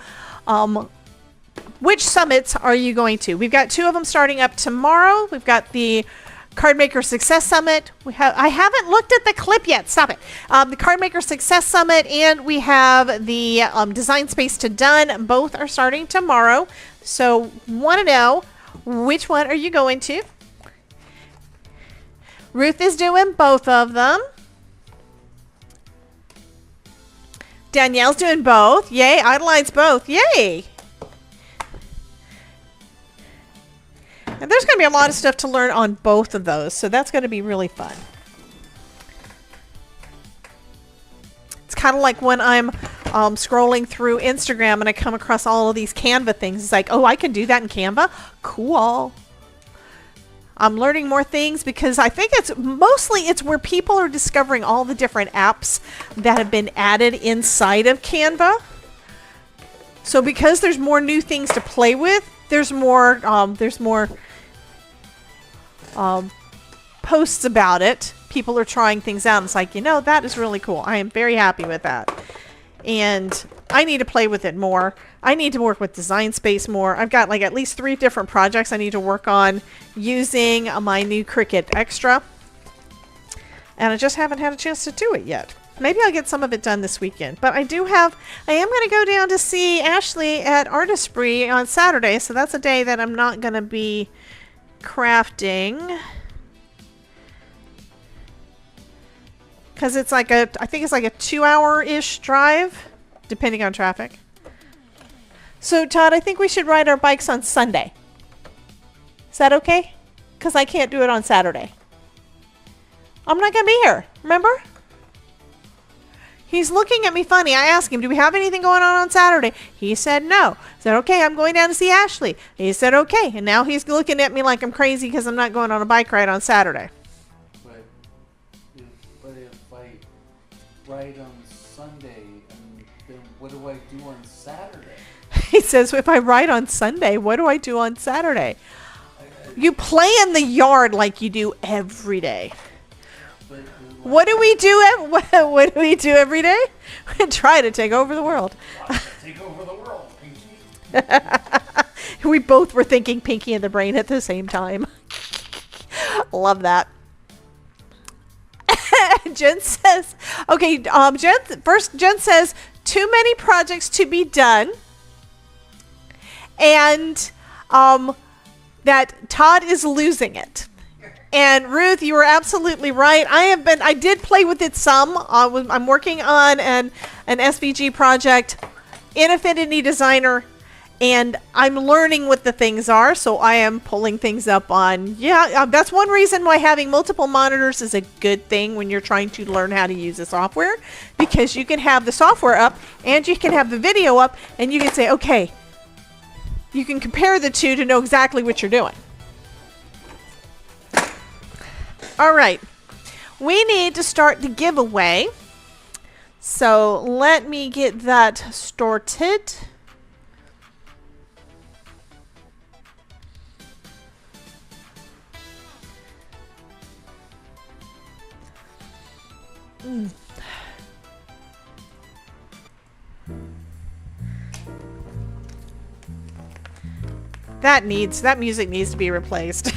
going to? We've got 2 of them starting up tomorrow. We've got the Cardmaker Success Summit. I haven't looked at the clip yet. Stop it. The Cardmaker Success Summit, and we have the Design Space to Done. Both are starting tomorrow. So want to know, which one are you going to? Ruth is doing both of them. Danielle's doing both. Yay. Adeline's both. Yay. And there's going to be a lot of stuff to learn on both of those, so that's going to be really fun. It's kind of like when I'm scrolling through Instagram and I come across all of these Canva things. It's like, oh, I can do that in Canva? Cool. I'm learning more things because I think it's where people are discovering all the different apps that have been added inside of Canva. So because there's more new things to play with, there's more posts about it. People are trying things out. And it's like, that is really cool. I am very happy with that. And I need to play with it more. I need to work with Design Space more. I've got like at least 3 different projects I need to work on using my new Cricut Extra. And I just haven't had a chance to do it yet. Maybe I'll get some of it done this weekend. But I am going to go down to see Ashley at Artistry on Saturday. So that's a day that I'm not going to be crafting. Because it's like I think it's like a 2-hour-ish drive, depending on traffic. So, Todd, I think we should ride our bikes on Sunday. Is that okay? Because I can't do it on Saturday. I'm not going to be here, remember? He's looking at me funny. I asked him, do we have anything going on Saturday? He said no. I said, okay, I'm going down to see Ashley. He said, okay. And now he's looking at me like I'm crazy because I'm not going on a bike ride on Saturday. But if I ride on Sunday and then What do I do on Saturday? He says, if I write on Sunday, what do I do on Saturday? You play in the yard like you do every day. But What do we do? What do we do every day? We try to take over the world. take over the world, Pinky. We both were thinking Pinky in the Brain at the same time. Love that. Jen says, okay, Jen says, too many projects to be done. And that Todd is losing it. And Ruth, you were absolutely right. I did play with it some. I'm working on an SVG project in Affinity Designer, and I'm learning what the things are. So I am pulling things up on, that's one reason why having multiple monitors is a good thing when you're trying to learn how to use the software, because you can have the software up and you can have the video up and you can say, okay, you can compare the two to know exactly what you're doing. All right, we need to start the giveaway. So let me get that started. That music needs to be replaced.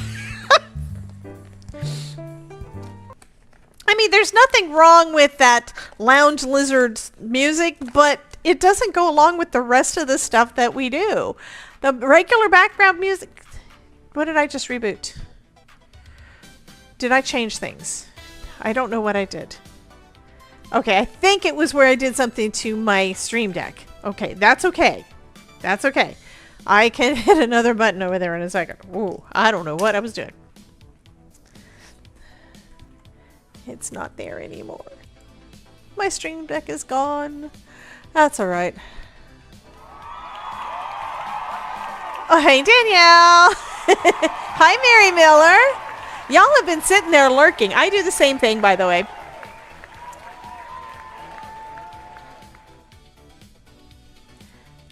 I mean, there's nothing wrong with that Lounge Lizard's music, but it doesn't go along with the rest of the stuff that we do. The regular background music. What did I just reboot? Did I change things? I don't know what I did. Okay, I think it was where I did something to my Stream Deck. Okay, that's okay. That's okay. I can hit another button over there in a second. Ooh, I don't know what I was doing. It's not there anymore. My Stream Deck is gone. That's all right. Oh, hey, Danielle. Hi, Mary Miller. Y'all have been sitting there lurking. I do the same thing, by the way.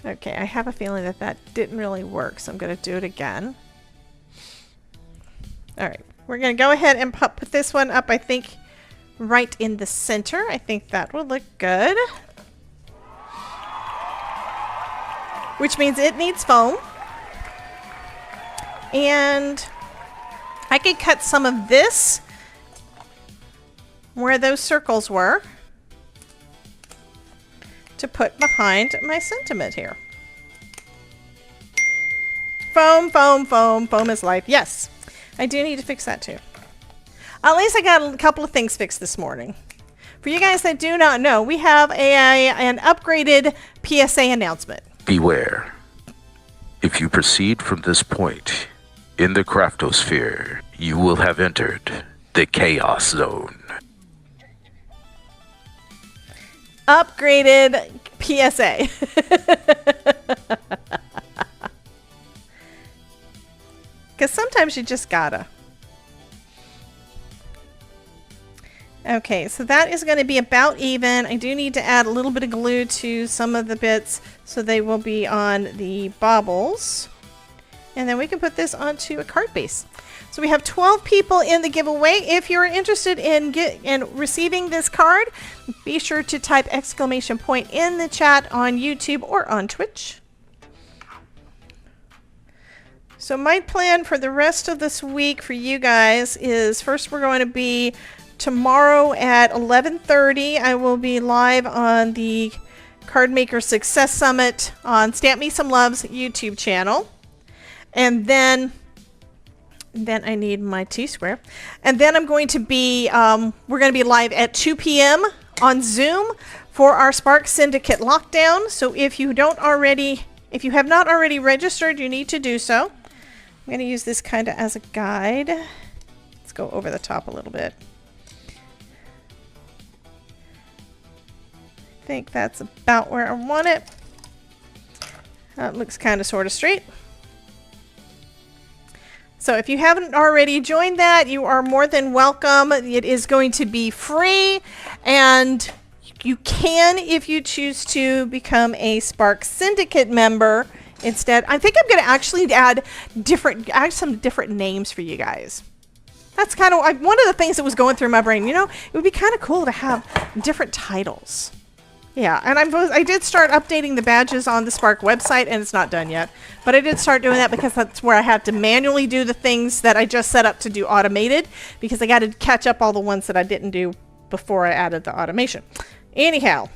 Okay, I have a feeling that that didn't really work, so I'm going to do it again. All right, we're going to go ahead and put this one up, I think, right in the center. I think that will look good. Which means it needs foam. And I could cut some of this where those circles were to put behind my sentiment here. Foam, foam, foam, foam is life. Yes, I do need to fix that too. At least I got a couple of things fixed this morning. For you guys that do not know, we have an upgraded PSA announcement. Beware. If you proceed from this point in the craftosphere, you will have entered the chaos zone. Upgraded PSA. Because sometimes you just gotta. Okay, so that is going to be about even. I do need to add a little bit of glue to some of the bits so they will be on the baubles. And then we can put this onto a card base. So we have 12 people in the giveaway. If you're interested in receiving this card, be sure to type exclamation point in the chat on YouTube or on Twitch. So my plan for the rest of this week for you guys is, first we're going to be tomorrow at 11:30. I will be live on the Card Maker Success Summit on Stamp Me Some Love's YouTube channel. And then I need my T-square. And then I'm going to be, we're going to be live at 2 p.m. on Zoom for our Spark Syndicate lockdown. So if you have not already registered, you need to do so. I'm going to use this kind of as a guide. Let's go over the top a little bit. I think that's about where I want it. That looks kind of sort of straight. So if you haven't already joined that, you are more than welcome. It is going to be free, and You can, if you choose to, become a Spark Syndicate member instead. I think I'm going to actually add some different names for you guys. That's kind of one of the things that was going through my brain. You know, it would be kind of cool to have different titles. Yeah, and I did start updating the badges on the Spark website, and it's not done yet. But I did start doing that because that's where I had to manually do the things that I just set up to do automated, because I got to catch up all the ones that I didn't do before I added the automation. Anyhow,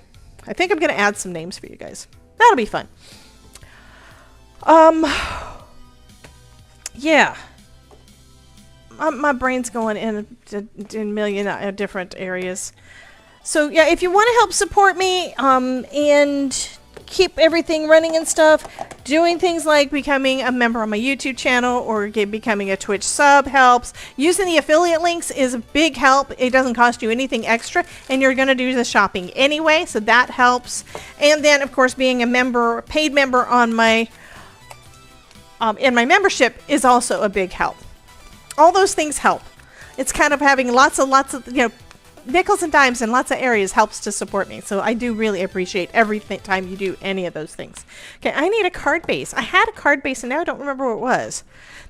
I think I'm going to add some names for you guys. That'll be fun. Yeah. My brain's going in a million different areas. So yeah, if you want to help support me and keep everything running and stuff, doing things like becoming a member on my YouTube channel or becoming a Twitch sub helps. Using the affiliate links is a big help. It doesn't cost you anything extra, and you're going to do the shopping anyway, so that helps. And then, of course, being a member, paid member on my in my membership is also a big help. All those things help. It's kind of having lots of nickels and dimes in lots of areas helps to support me. So I do really appreciate every time you do any of those things. Okay, I need a card base. I had a card base and now I don't remember what it was.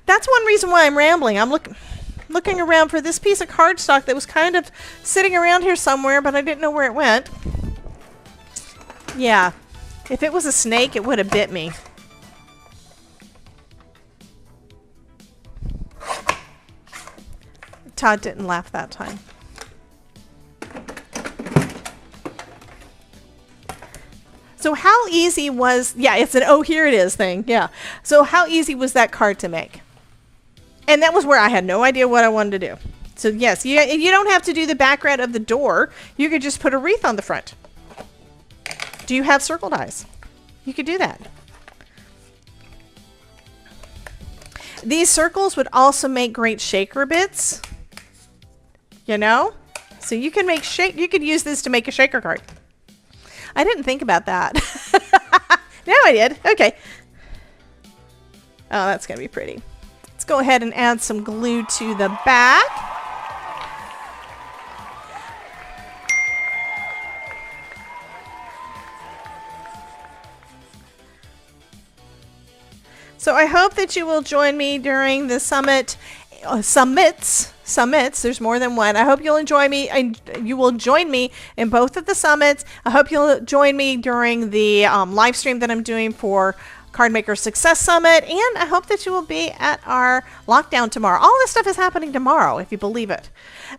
That's one reason why I'm rambling. I'm looking around for this piece of cardstock that was kind of sitting around here somewhere, but I didn't know where it went. Yeah, if it was a snake, it would have bit me. Todd didn't laugh that time. So how easy was, yeah, it's an oh here it is thing, yeah. So how easy was that card to make? And that was where I had no idea what I wanted to do. So yes, you don't have to do the background of the door. You could just put a wreath on the front. Do you have circle dies? You could do that. These circles would also make great shaker bits. You know? So you can make you could use this to make a shaker card. I didn't think about that. Now I did. Okay. Oh, that's going to be pretty. Let's go ahead and add some glue to the back. So I hope that you will join me during the summits. There's more than one. I hope you'll enjoy me, and you will join me in both of the summits. I hope you'll join me during the live stream that I'm doing for Cardmaker Success Summit, and I hope that you will be at our lockdown tomorrow. All this stuff is happening tomorrow, if you believe it.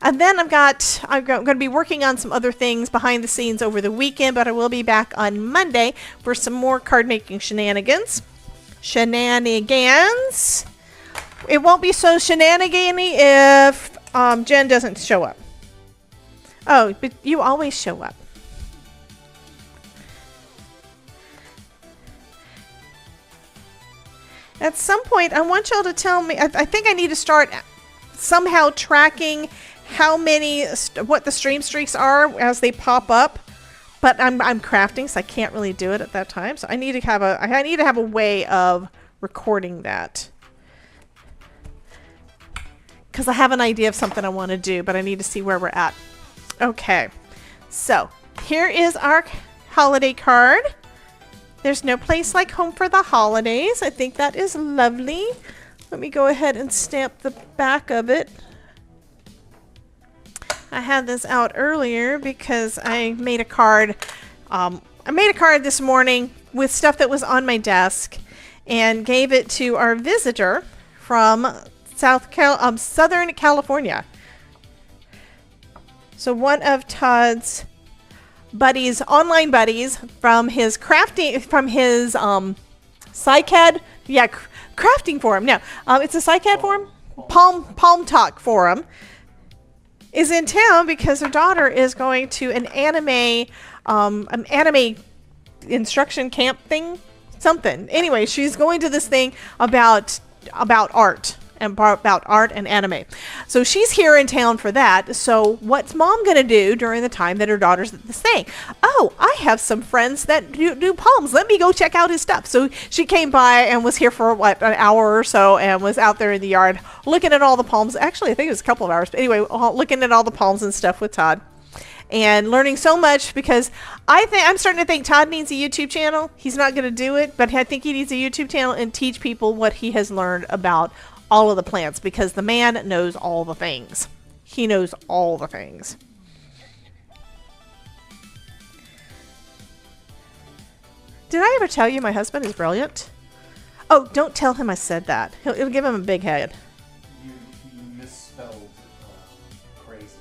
And then I'm going to be working on some other things behind the scenes over the weekend, but I will be back on Monday for some more card making shenanigans. It won't be so shenanigan-y if Jen doesn't show up. Oh, but you always show up. At some point, I want y'all to tell me, I think I need to start somehow tracking how many, what the stream streaks are as they pop up. But I'm crafting, so I can't really do it at that time. So I need to have a way of recording that. Because I have an idea of something I want to do, but I need to see where we're at. Okay, so here is our holiday card. There's no place like home for the holidays. I think that is lovely. Let me go ahead and stamp the back of it. I had this out earlier because I made a card. I made a card this morning with stuff that was on my desk and gave it to our visitor from Southern California. So one of Todd's buddies, online buddies, from his crafting, from his CyCAD, yeah, crafting forum. No, it's a CyCAD forum, Palm Talk forum, is in town because her daughter is going to an anime instruction camp thing, something. Anyway, she's going to this thing about art. About art and anime. So she's here in town for that. So what's mom gonna do during the time that her daughter's at this thing? Oh, I have some friends that do palms. Let me go check out his stuff. So she came by and was here for what, an hour or so, and was out there in the yard looking at all the palms. Actually, I think it was a couple of hours. But anyway, looking at all the palms and stuff with Todd. and learning so much, because I'm starting to think Todd needs a YouTube channel. He's not going to do it, but I think he needs a YouTube channel and teach people what he has learned about all of the plants, because the man knows all the things. He knows all the things. Did I ever tell you my husband is brilliant? Oh, don't tell him I said that. It'll give him a big head. You misspelled crazy.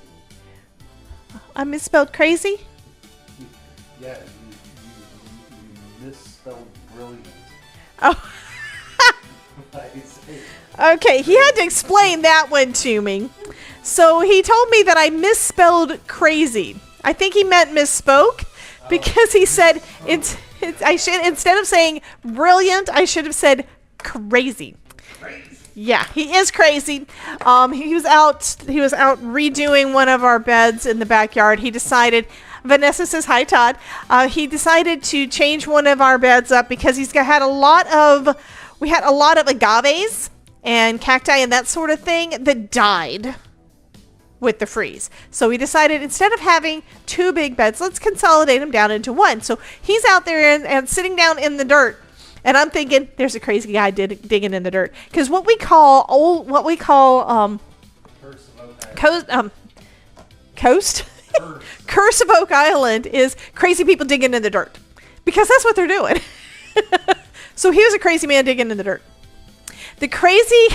I misspelled crazy? Yeah, you misspelled brilliant. Oh. I say. Okay, he had to explain that one to me. So he told me that I misspelled crazy. I think he meant misspoke, because he said instead of saying brilliant, I should have said crazy. Yeah, he is crazy. He was out redoing one of our beds in the backyard. He decided, Vanessa says hi, Todd. He decided to change one of our beds up because we had a lot of agaves and cacti and that sort of thing that died with the freeze. So we decided, instead of having two big beds, let's consolidate them down into one. So he's out there and sitting down in the dirt. And I'm thinking, there's a crazy guy digging in the dirt. Because what we call Curse of Oak Island is crazy people digging in the dirt. Because that's what they're doing. So he was a crazy man digging in the dirt. The crazy,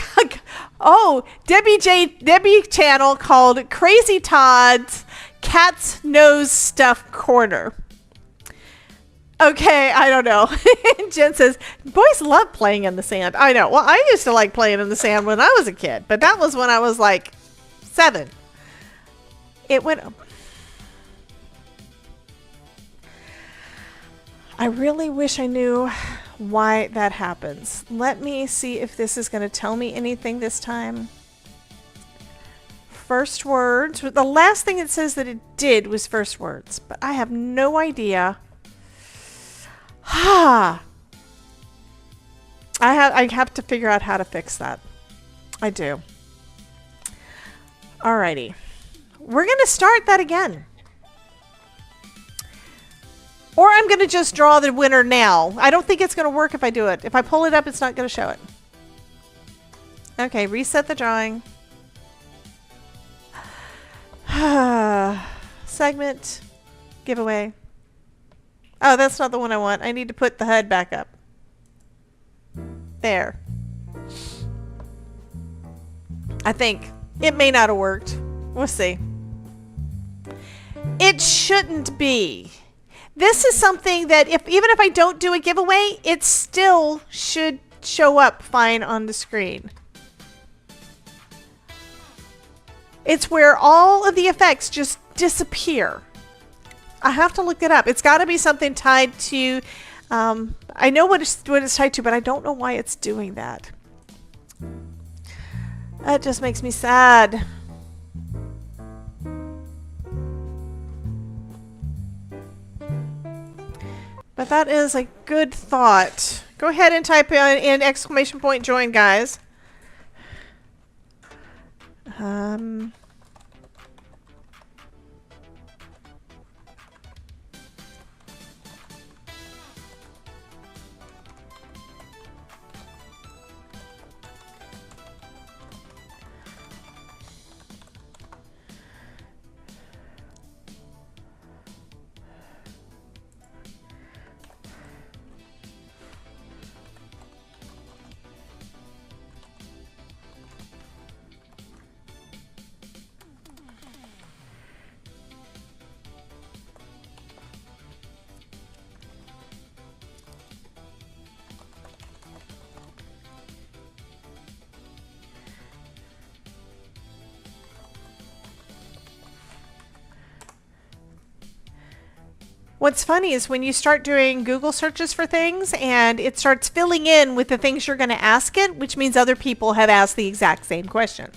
Debbie channel called Crazy Todd's Cat's Nose Stuff Corner. Okay, I don't know. Jen says, boys love playing in the sand. I know. Well, I used to like playing in the sand when I was a kid, but that was when I was like 7. It went... I really wish I knew why that happens. Let me see if this is going to tell me anything this time. First words. The last thing it says that it did was first words, but I have no idea. I have to figure out how to fix that. I do. Alrighty. We're going to start that again. Or I'm going to just draw the winner now. I don't think it's going to work if I do it. If I pull it up, it's not going to show it. Okay, reset the drawing. Segment. Giveaway. Oh, that's not the one I want. I need to put the HUD back up. There. I think. It may not have worked. We'll see. It shouldn't be. This is something that even if I don't do a giveaway, it still should show up fine on the screen. It's where all of the effects just disappear. I have to look it up. It's got to be something tied to... I know what it's tied to, but I don't know why it's doing that. That just makes me sad. But that is a good thought. Go ahead and type in exclamation point join, guys. What's funny is when you start doing Google searches for things and it starts filling in with the things you're going to ask it, which means other people have asked the exact same question.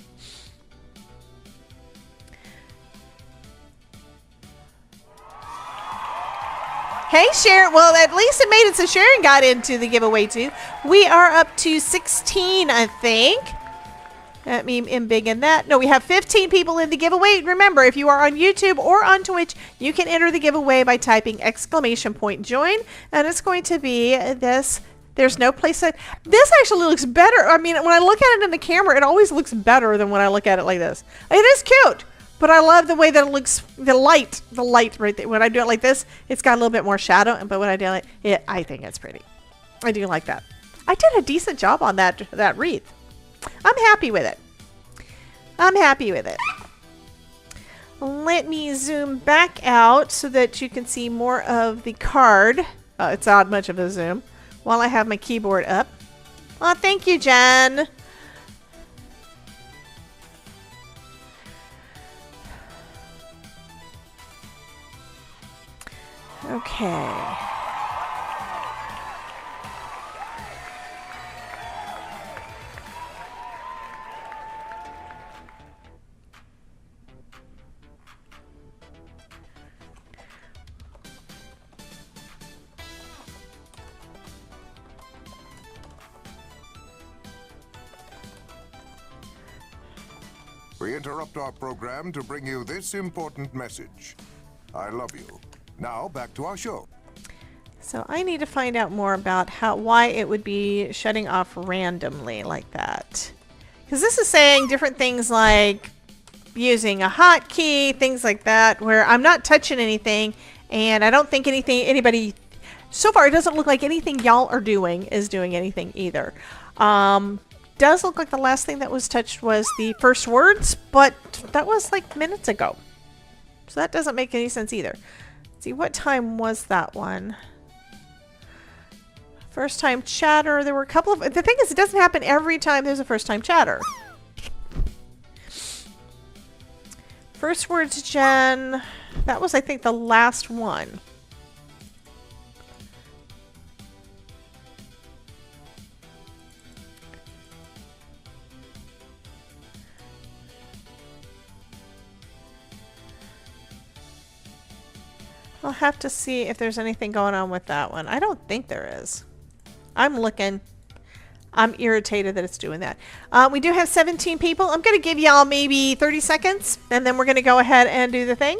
Hey, Sharon. Well, at least it made it so Sharon got into the giveaway too. We are up to 16, I think. Let me embiggen that. No, we have 15 people in the giveaway. Remember, if you are on YouTube or on Twitch, you can enter the giveaway by typing !join, and it's going to be this. There's no place that this actually looks better. I mean, when I look at it in the camera, it always looks better than when I look at it like this. It is cute, but I love the way that it looks. The light right there. When I do it like this, it's got a little bit more shadow. But when I do it, I think it's pretty. I do like that. I did a decent job on that wreath. I'm happy with it. I'm happy with it. Let me zoom back out so that you can see more of the card. It's not much of a zoom. While I have my keyboard up. Oh, thank you, Jen. Okay. We interrupt our program to bring you this important message. I love you. Now back to our show. So I need to find out more about why it would be shutting off randomly like that. Because this is saying different things like using a hotkey, things like that, where I'm not touching anything, and I don't think anybody so far it doesn't look like anything y'all are doing is doing anything either. Does look like the last thing that was touched was the first words, but that was like minutes ago. So that doesn't make any sense either. Let's see, what time was that one? First time chatter. There were a couple of... The thing is, it doesn't happen every time there's a first time chatter. First words, Jen. That was, I think, the last one. I'll have to see if there's anything going on with that one. I don't think there is. I'm looking. I'm irritated that it's doing that. We do have 17 people. I'm going to give y'all maybe 30 seconds, and then we're going to go ahead and do the thing.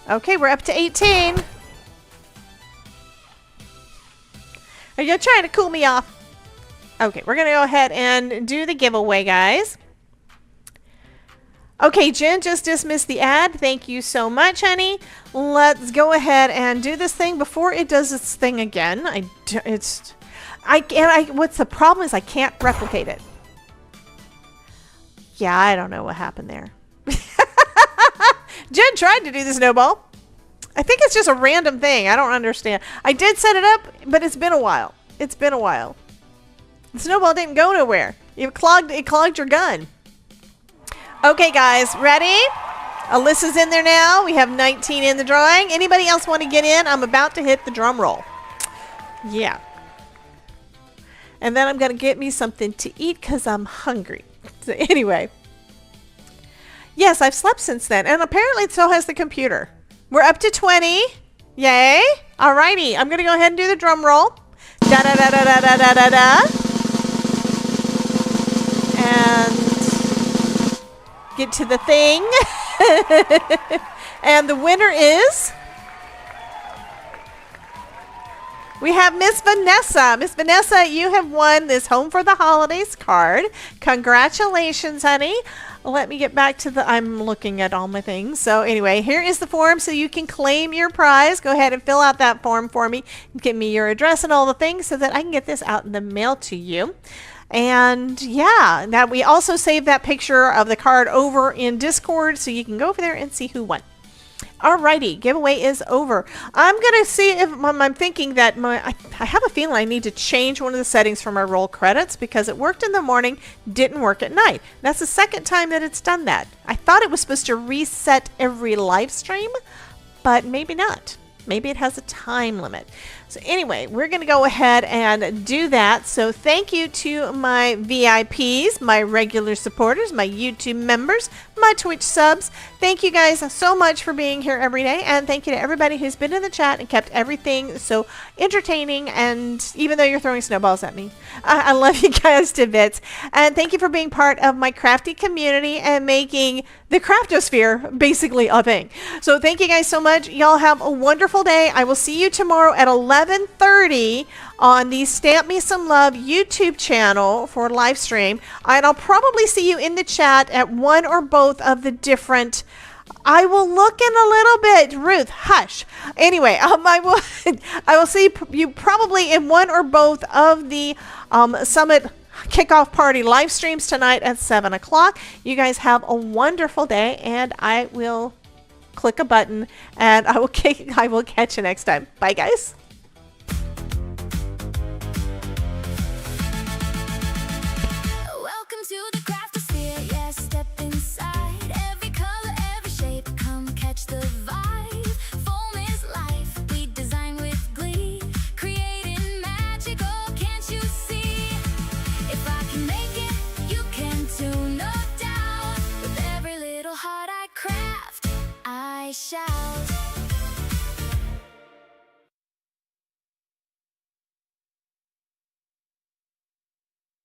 Okay, we're up to 18. Are you trying to cool me off? Okay, we're going to go ahead and do the giveaway, guys. Okay, Jen just dismissed the ad. Thank you so much, honey. Let's go ahead and do this thing before it does its thing again. What's the problem is I can't replicate it. Yeah, I don't know what happened there. Jen tried to do the snowball. I think it's just a random thing. I don't understand. I did set it up, but it's been a while. It's been a while. The snowball didn't go nowhere. It clogged your gun. Okay, guys, ready? Alyssa's in there now. We have 19 in the drawing. Anybody else want to get in? I'm about to hit the drum roll. Yeah. And then I'm going to get me something to eat because I'm hungry. So anyway. Yes, I've slept since then. And apparently it still has the computer. We're up to 20. Yay. Alrighty. I'm going to go ahead and do the drum roll. Da da da da da da da da da. And get to the thing. And the winner is... We have Miss Vanessa. Miss Vanessa, you have won this Home for the Holidays card. Congratulations, honey. Let me get back to I'm looking at all my things. So anyway, here is the form so you can claim your prize. Go ahead and fill out that form for me. Give me your address and all the things so that I can get this out in the mail to you. And yeah, now we also saved that picture of the card over in Discord so you can go over there and see who won. Alrighty, giveaway is over. I'm gonna see if I'm thinking that I have a feeling I need to change one of the settings for my roll credits because it worked in the morning, didn't work at night. That's the second time that it's done that. I thought it was supposed to reset every live stream, but maybe not. Maybe it has a time limit. So anyway, we're going to go ahead and do that. So thank you to my VIPs, my regular supporters, my YouTube members, my Twitch subs. Thank you guys so much for being here every day. And thank you to everybody who's been in the chat and kept everything so entertaining. And even though you're throwing snowballs at me, I love you guys to bits. And thank you for being part of my crafty community and making the craftosphere basically a thing. So thank you guys so much. Y'all have a wonderful day. I will see you tomorrow at 11:30 on the Stamp Me Some Love YouTube channel for live stream. And I'll probably see you in the chat at one or both of the different. I will look in a little bit. Ruth, hush. Anyway, I will see you probably in one or both of the Summit Kickoff Party live streams tonight at 7 o'clock. You guys have a wonderful day, and I will click a button, and I will catch you next time. Bye, guys.